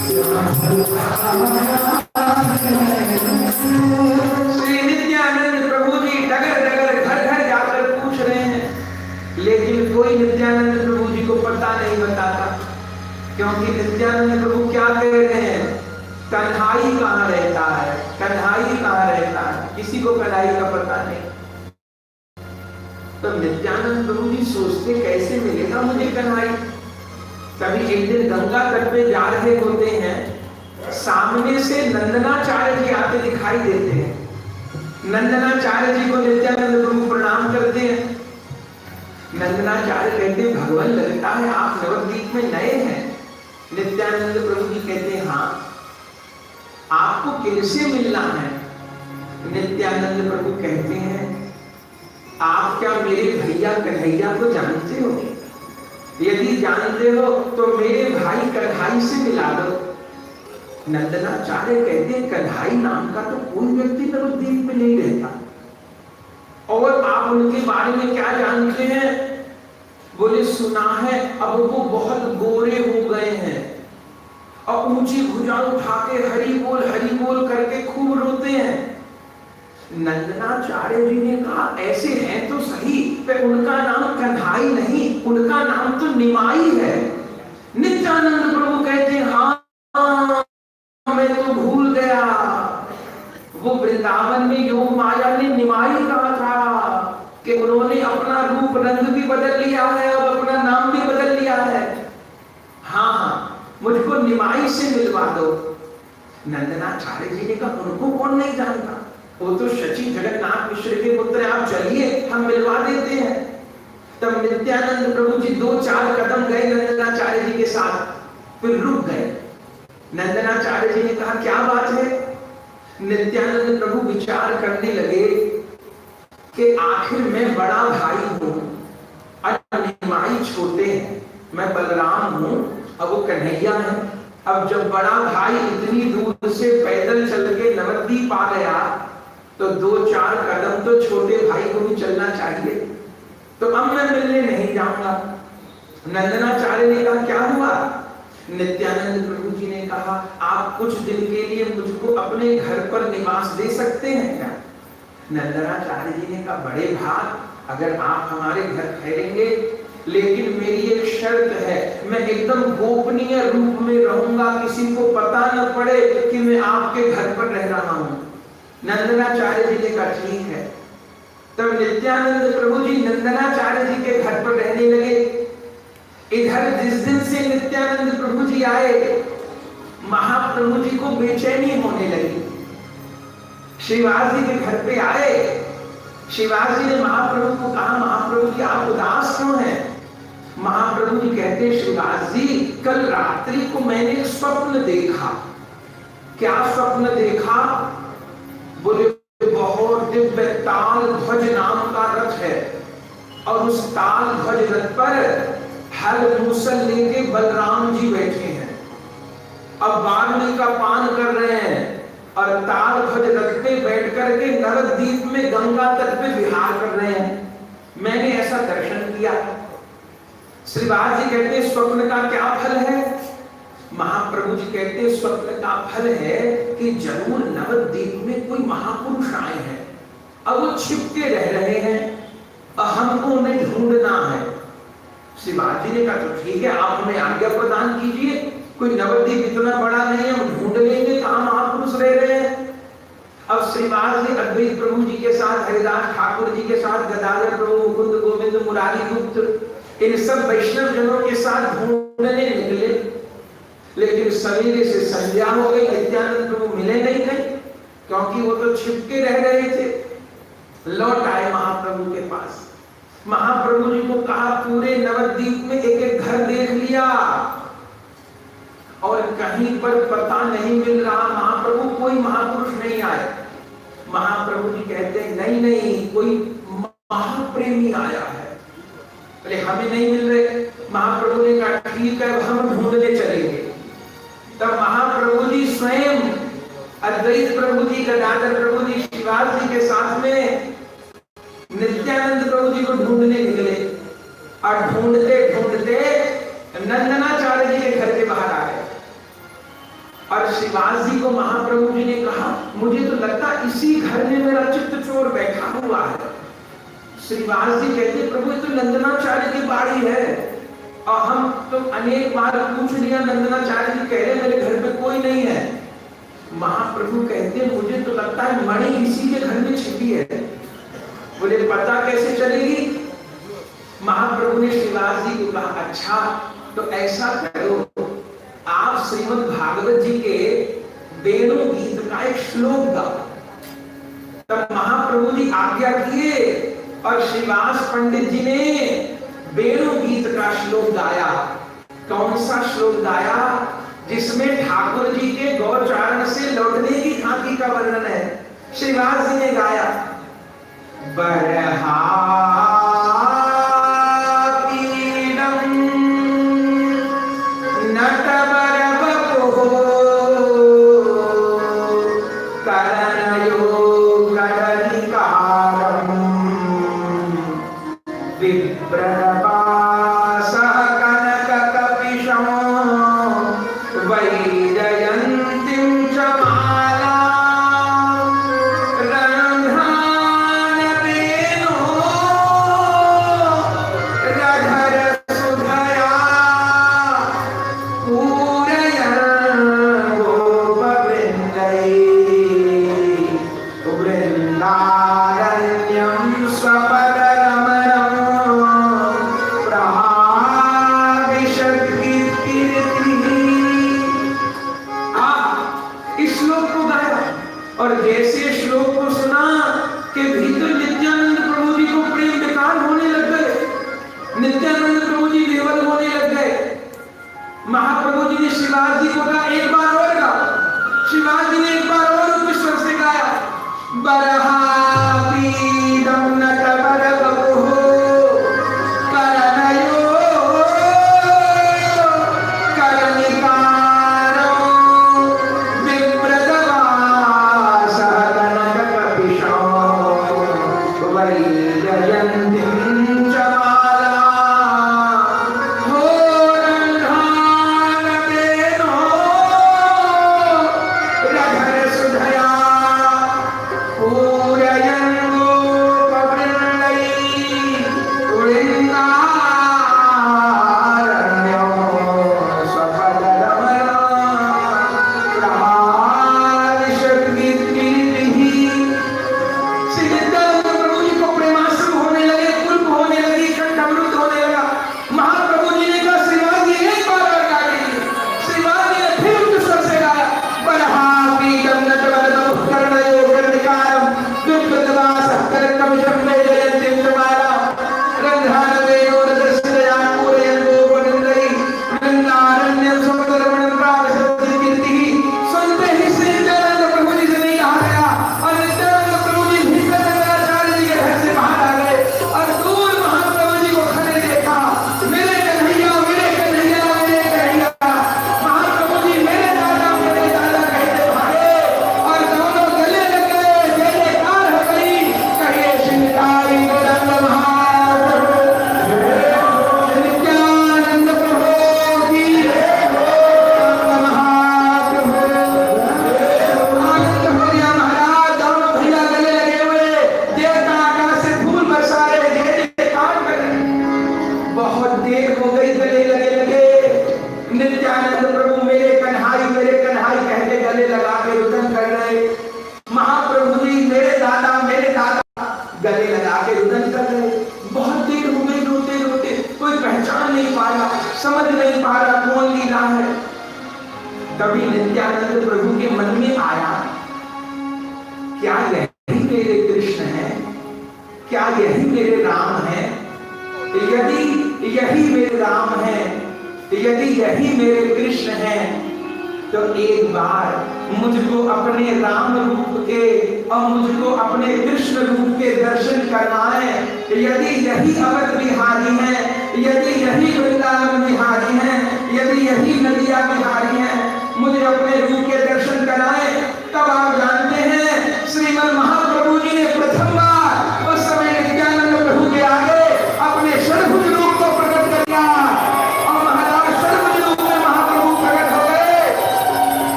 श्याम नहीं बताता, क्योंकि नित्यानंद प्रभु क्या कह रहे हैं, कन्हाई कहाँ रहता है, कन्हाई कहाँ रहता है, किसी को कन्हाई का पता नहीं। तो नित्यानंद प्रभु जी सोचते कैसे मिलेगा मुझे कन्हाई। कभी एक दिन गंगा तट पे जा रहे होते हैं, सामने से नंदनाचार्य जी आते दिखाई देते हैं। नंदनाचार्य जी को नित्यानंद प्रभु प्रणाम करते हैं। नंदनाचार्य कहते हैं भगवान लगता है आप नवद्वीप में नए हैं। नित्यानंद प्रभु जी कहते हैं हाँ, आपको किससे मिलना है। नित्यानंद प्रभु कहते हैं आप क्या मेरे भैया कन्हैया को जानते हो? यदि जानते हो तो मेरे भाई कन्हाई से मिला दो। नंदनाचार्य कहते हैं कन्हाई नाम का तो कोई व्यक्ति नवद्वीप में नहीं रहता, और आप उनके बारे में क्या जानते हैं? बोले सुना है अब वो बहुत गोरे हो गए हैं और ऊंची भुजा उठा के हरि बोल करके खूब रोते हैं। नंदनाचार्य जी ने कहा ऐसे हैं तो सही, पर उनका नाम कन्हाई नहीं, उनका नाम तो निमाई है। नित्यानंद प्रभु कहते हैं हाँ मैं तो भूल गया, वो वृंदावन में योग माया ने निमाई कहा था कि उन्होंने अपना रूप रंग भी बदल लिया है और अपना नाम भी बदल लिया है। हाँ हाँ मुझको निमाई से मिलवा दो। नंदनाचार्य जी ने कहा उनको कौन नहीं जानता, वो तो शची जगन्नाथ मिश्र के पुत्र, आप चलिए हम मिलवा देते हैं। तब नित्यानंद प्रभु जी 2-4 कदम गए नंदनाचार्य जी के साथ, फिर रुक गए। नंदनाचार्य जी ने कहा क्या बात है? नित्यानंद प्रभु विचार करने लगे कि आखिर मैं बड़ा भाई हूं और निमाई छोटे हैं, मैं बलराम हूं और वो कन्हैया है। अब जब बड़ा भाई इतनी दूर से पैदल चल के नवद्वीप आ गया तो 2-4 कदम तो छोटे भाई को भी चलना चाहिए, तो अब मैं मिलने नहीं जाऊंगा। नंदनाचार्य ने कहा क्या हुआ? नित्यानंद प्रभु जी ने कहा आप कुछ दिन के लिए मुझको अपने घर पर निवास दे सकते हैं क्या? नंदनाचार्य जी ने कहा बड़े भाग, अगर आप हमारे घर ठहरेंगे, लेकिन मेरी एक शर्त है, मैं एकदम गोपनीय रूप में रहूंगा, किसी को पता न पड़े कि मैं आपके घर पर रह रहा हूं। नंदनाचार्य जी ने कहा ठीक है। तब नित्यानंद प्रभु जी नंदनाचार्य जी के घर पर रहने लगे। इधर जिस दिन से नित्यानंद प्रभु जी आए, महाप्रभु जी को बेचैनी होने लगी। श्रीवास जी के घर पे आए, श्रीवास जी ने महाप्रभु को कहा महाप्रभु जी आप उदास क्यों हैं? महाप्रभु जी कहते श्रीवास जी कल रात्रि को मैंने एक स्वप्न देखा। क्या स्वप्न देखा? बोले बहुत दिव्य ताल ध्वज नाम का रथ है और उस ताल ध्वज रथ पर हल मूसल लेके बलराम जी बैठे हैं, अब वाल्मीकि का पान कर रहे हैं और ताल ध्वज रथ पे बैठ करके नवद्वीप में गंगा तट पे विहार कर रहे हैं। मैंने ऐसा दर्शन किया। श्रीवास जी कहते स्वप्न का क्या फल है? महाप्रभु जी कहते स्वप्न का फल है कि जरूर नवद्वीप में कोई महापुरुष आए हैं और वो छिपके रह रहे हैं और हमको उन्हें ढूंढना है। श्रीवास जी ने कहा तो ठीक है, आप हमें आज्ञा प्रदान कीजिए, कोई नवद्वीप इतना बड़ा नहीं है, हम ढूंढ लेंगे कहां महापुरुष रह रहे हैं। अब श्रीवास जी अद्वैत प्रभु जी के साथ, हरिदास ठाकुर जी के साथ, गदाधर प्रभु, मुकुंद गोविंद, मुरारी गुप्त, इन सब वैष्णव जनों के साथ ढूंढने निकले। लेकिन सवेरे से संध्या हो गई, नित्यानंद प्रभु मिले नहीं गए, क्योंकि वो तो छिपके रह रहे थे। लौट आए महाप्रभु के पास। महाप्रभु जी को कहा पूरे नवद्वीप में एक एक घर देख लिया और कहीं पर पता नहीं मिल रहा महाप्रभु, कोई महापुरुष नहीं आए। महाप्रभु जी कहते नहीं नहीं कोई महाप्रेमी आया है, अरे हमें नहीं मिल रहे। महाप्रभु ने कहा ठीक है हम ढूंढने चलेंगे। तब महाप्रभु जी स्वयं अद्वैत प्रभु जी, गदाधर प्रभु जी, श्रीवास जी के साथ में नित्यानंद प्रभु जी को ढूंढने निकले और ढूंढते ढूंढते नंदनाचार्य जी के घर के बाहर आ गए। और श्रीवास जी को महाप्रभु जी ने कहा मुझे तो लगता इसी घर में मेरा चित्त चोर बैठा हुआ है। श्रीवास जी कहते प्रभु ये तो नंदनाचार्य की बाड़ी है और हम तो अनेक बार पूछ लिया, नंदनाचार्य जी कह रहे मेरे घर में कोई नहीं है। महाप्रभु कहते मुझे तो लगता है मणि इसी के घर में छिपी है। बोले पता कैसे चलेगी? महाप्रभु ने श्रीवास जी को कहा अच्छा तो ऐसा करो, आप श्रीमद् भागवत जी के वेणु गीत का एक श्लोक गाओ। तब महाप्रभु जी आज्ञा किए और श्रीवास पंडित जी ने वेणु गीत का श्लोक गाया। कौन सा श्लोक गाया? जिसमें ठाकुर जी के गौचारण से लौटने की खांति का वर्णन है। श्रीवास जी ने गाया, बरहा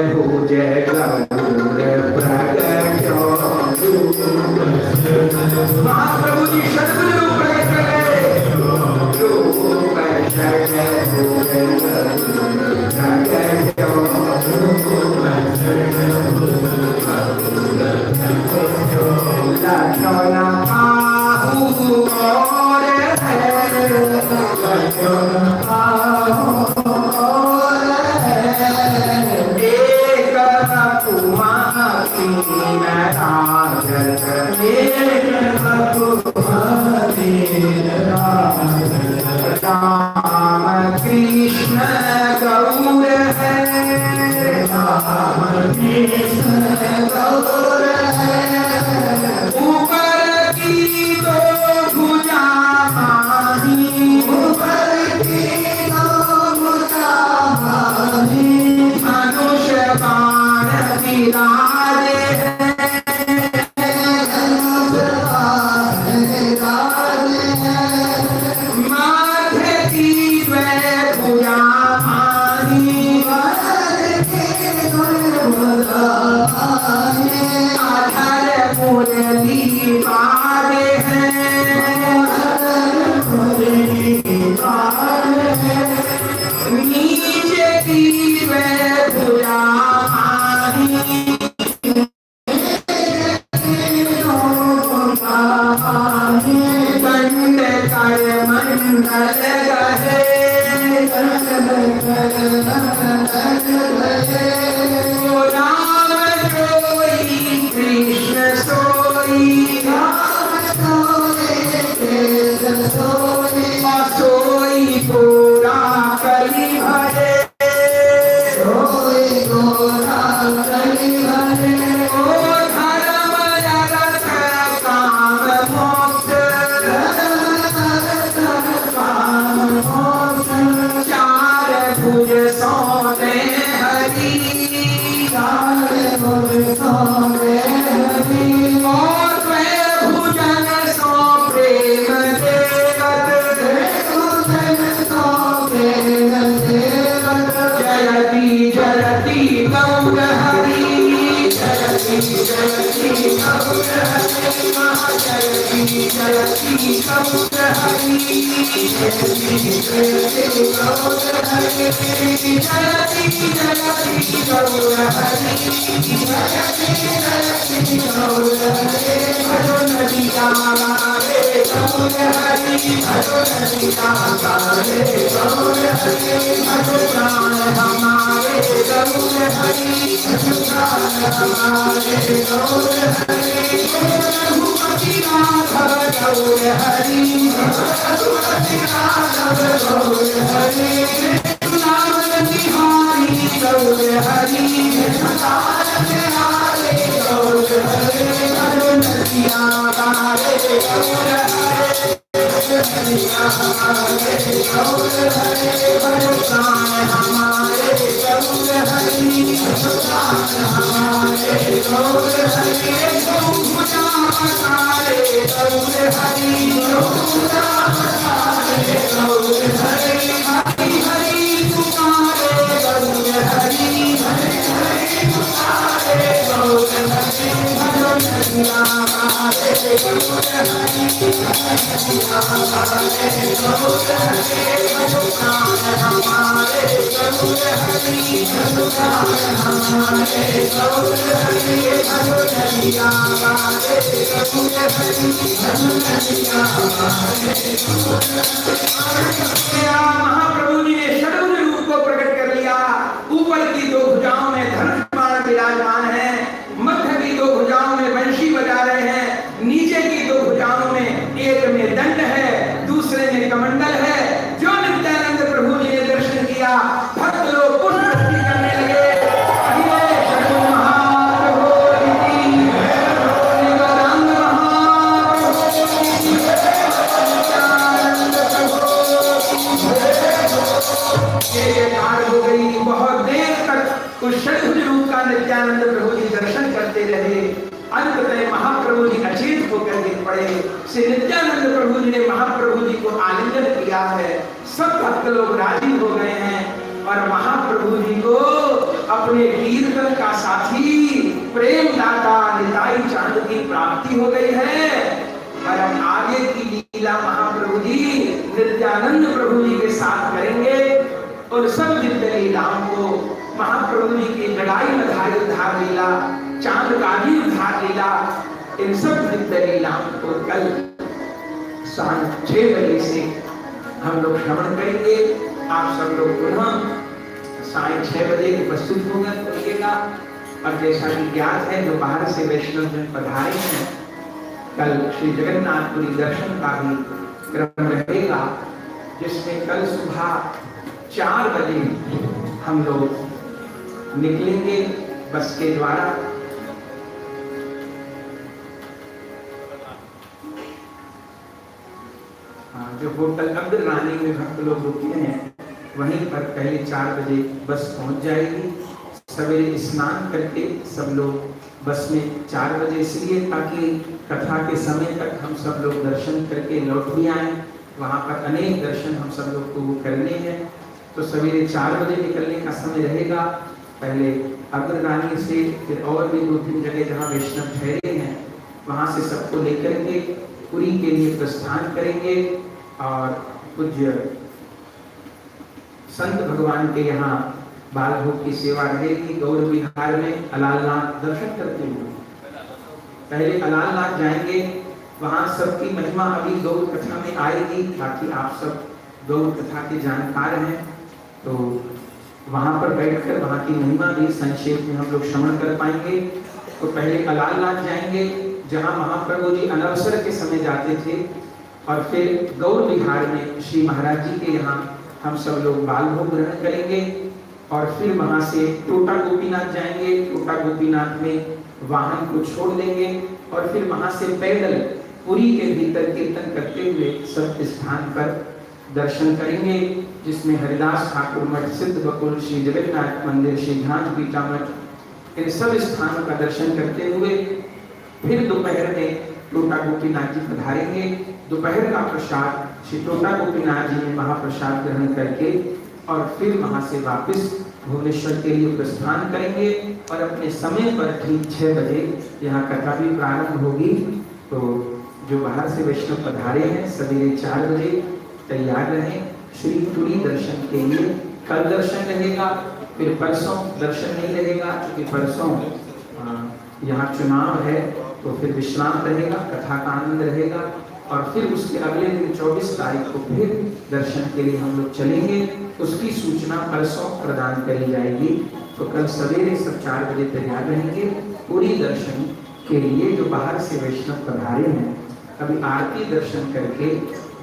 भुज गरुड़ प्रगट महाप्रभु जी षड्भुज रूप प्रकट कर गए। कृष्ण गौर है, ऊपर की दो भुजा माही, मनुष्य बाण विराजे महाप्रभु जी ने षड्भुज रूप को प्रकट कर लिया। ऊपर की दो भुजाओं में धनुष बाण विराजमान है, मध्य की दो भुजाओं में बंशी बजा रहे हैं, नीचे की दो भुजाओं में एक में दंड है, दूसरे में कमंडल है। जो नित्यानंद प्रभु जी ने दर्शन किया, भक्त लोग पुण्य करने लगे। हो गई। बहुत देर तक उस षड्भुज रूप का नित्यानंद प्रभु जी दर्शन करते रहे। अंततः महाप्रभु जी अचेत होकर गिर पड़े। श्री नित्यानंद प्रभु जी ने महाप्रभु जी को आलिंगन किया है। सब भक्त लोग राजी हो गए हैं और महाप्रभु जी को अपने कीर्तन का साथी प्रेम दाता निताई चांद की प्राप्ति हो गई है। नित्यानंद प्रभु जी के साथ करेंगे और सब दिव्य लीलाओं को, महाप्रभु जी की जड़ाई मधाई उद्धार लीला, चांद काली उद्धार लीला, इन सब दिव्य लीलाओं को कल शाम 6 बजे से हम लोग श्रवण करेंगे। आप सब लोग पुनः साढ़े 6 बजे उपस्थित होगा। और जैसा कि ज्ञात है, जो बाहर से वैष्णव जन पधारे हैं, कल श्री जगन्नाथपुरी दर्शन का भी क्रम रहेगा, जिसमें कल सुबह 4 बजे हम लोग निकलेंगे बस के द्वारा। जो होटल अब्दुल-रानी में भक्त लोग रुके हैं, वहीं पर पहले 4 बजे बस पहुंच जाएगी। सवेरे स्नान करके सब लोग बस में 4 बजे, इसलिए ताकि कथा के समय तक हम सब लोग दर्शन करके लौट भी आए। वहाँ पर अनेक दर्शन हम सब लोग को करने हैं, तो सवेरे 4 बजे निकलने का समय रहेगा। पहले अब्दुल-रानी से, फिर और भी 2-3 जगह जहाँ वैष्णव ठहरे हैं, वहाँ से सबको लेकर के पुरी के लिए प्रस्थान करेंगे। और पूज्य संत भगवान के यहाँ बाल भोग की सेवा रहेगी। गौर विहार में अलालनाथ दर्शन करते हुए पहले अलालनाथ जाएंगे, वहाँ सबकी महिमा अभी गौर कथा में आएगी। बाकी आप सब गौर कथा के जानकार हैं, तो वहाँ पर बैठकर वहाँ की महिमा भी संक्षेप में हम लोग श्रवण कर पाएंगे। तो पहले अलालनाथ जाएंगे, जहाँ महाप्रभु जी अनवसर के समय जाते थे, और फिर गौर विहार में श्री महाराज जी के यहाँ हम सब लोग बाल भोग ग्रहण करेंगे। और फिर वहाँ से टोटा गोपीनाथ जाएंगे। टोटा गोपीनाथ में वाहन को छोड़ देंगे और फिर वहाँ से पैदल पुरी के भीतर कीर्तन करते हुए सब स्थान पर दर्शन करेंगे, जिसमें हरिदास ठाकुर मठ, सिद्ध बकुल, श्री जगन्नाथ मंदिर, श्री ध्यान पीठा मठ, इन सब स्थानों का दर्शन करते हुए फिर दोपहर में टोटा गोपीनाथ जी पधारेंगे। दोपहर का प्रसाद श्री टोटा गोपीनाथ जी में महाप्रसाद ग्रहण करके और फिर वहां से वापस भुवनेश्वर के लिए प्रस्थान करेंगे। और अपने समय पर ठीक 6 बजे यहाँ कथा भी प्रारंभ होगी। तो जो बाहर से वैष्णव पधारे हैं, सवेरे 4 बजे तैयार रहें श्री तुरी दर्शन के लिए। कल दर्शन रहेगा, फिर परसों दर्शन नहीं रहेगा, क्योंकि परसों यहाँ चुनाव है, तो फिर विश्राम रहेगा, कथा का आनंद रहेगा। और फिर उसके अगले दिन 24 तारीख को फिर दर्शन के लिए हम लोग चलेंगे। उसकी सूचना परसों प्रदान करी जाएगी। तो कल सवेरे सब 4 बजे तैयार रहेंगे पूरी दर्शन के लिए। जो बाहर से वैष्णव पधारे हैं, अभी आरती दर्शन करके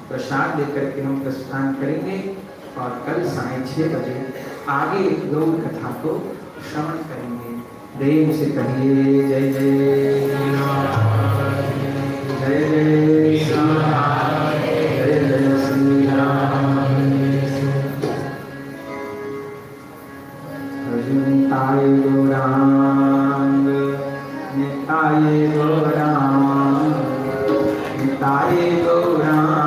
प्रसाद लेकर के हम प्रस्थान करेंगे और कल 6:30 बजे आगे गौर कथा को श्रवण करेंगे। प्रेम से कहिए जय जय जय जय श्री राम, जय जय श्री राम। निताय गौरांग, निताय गौरांग, निताय गौरांग,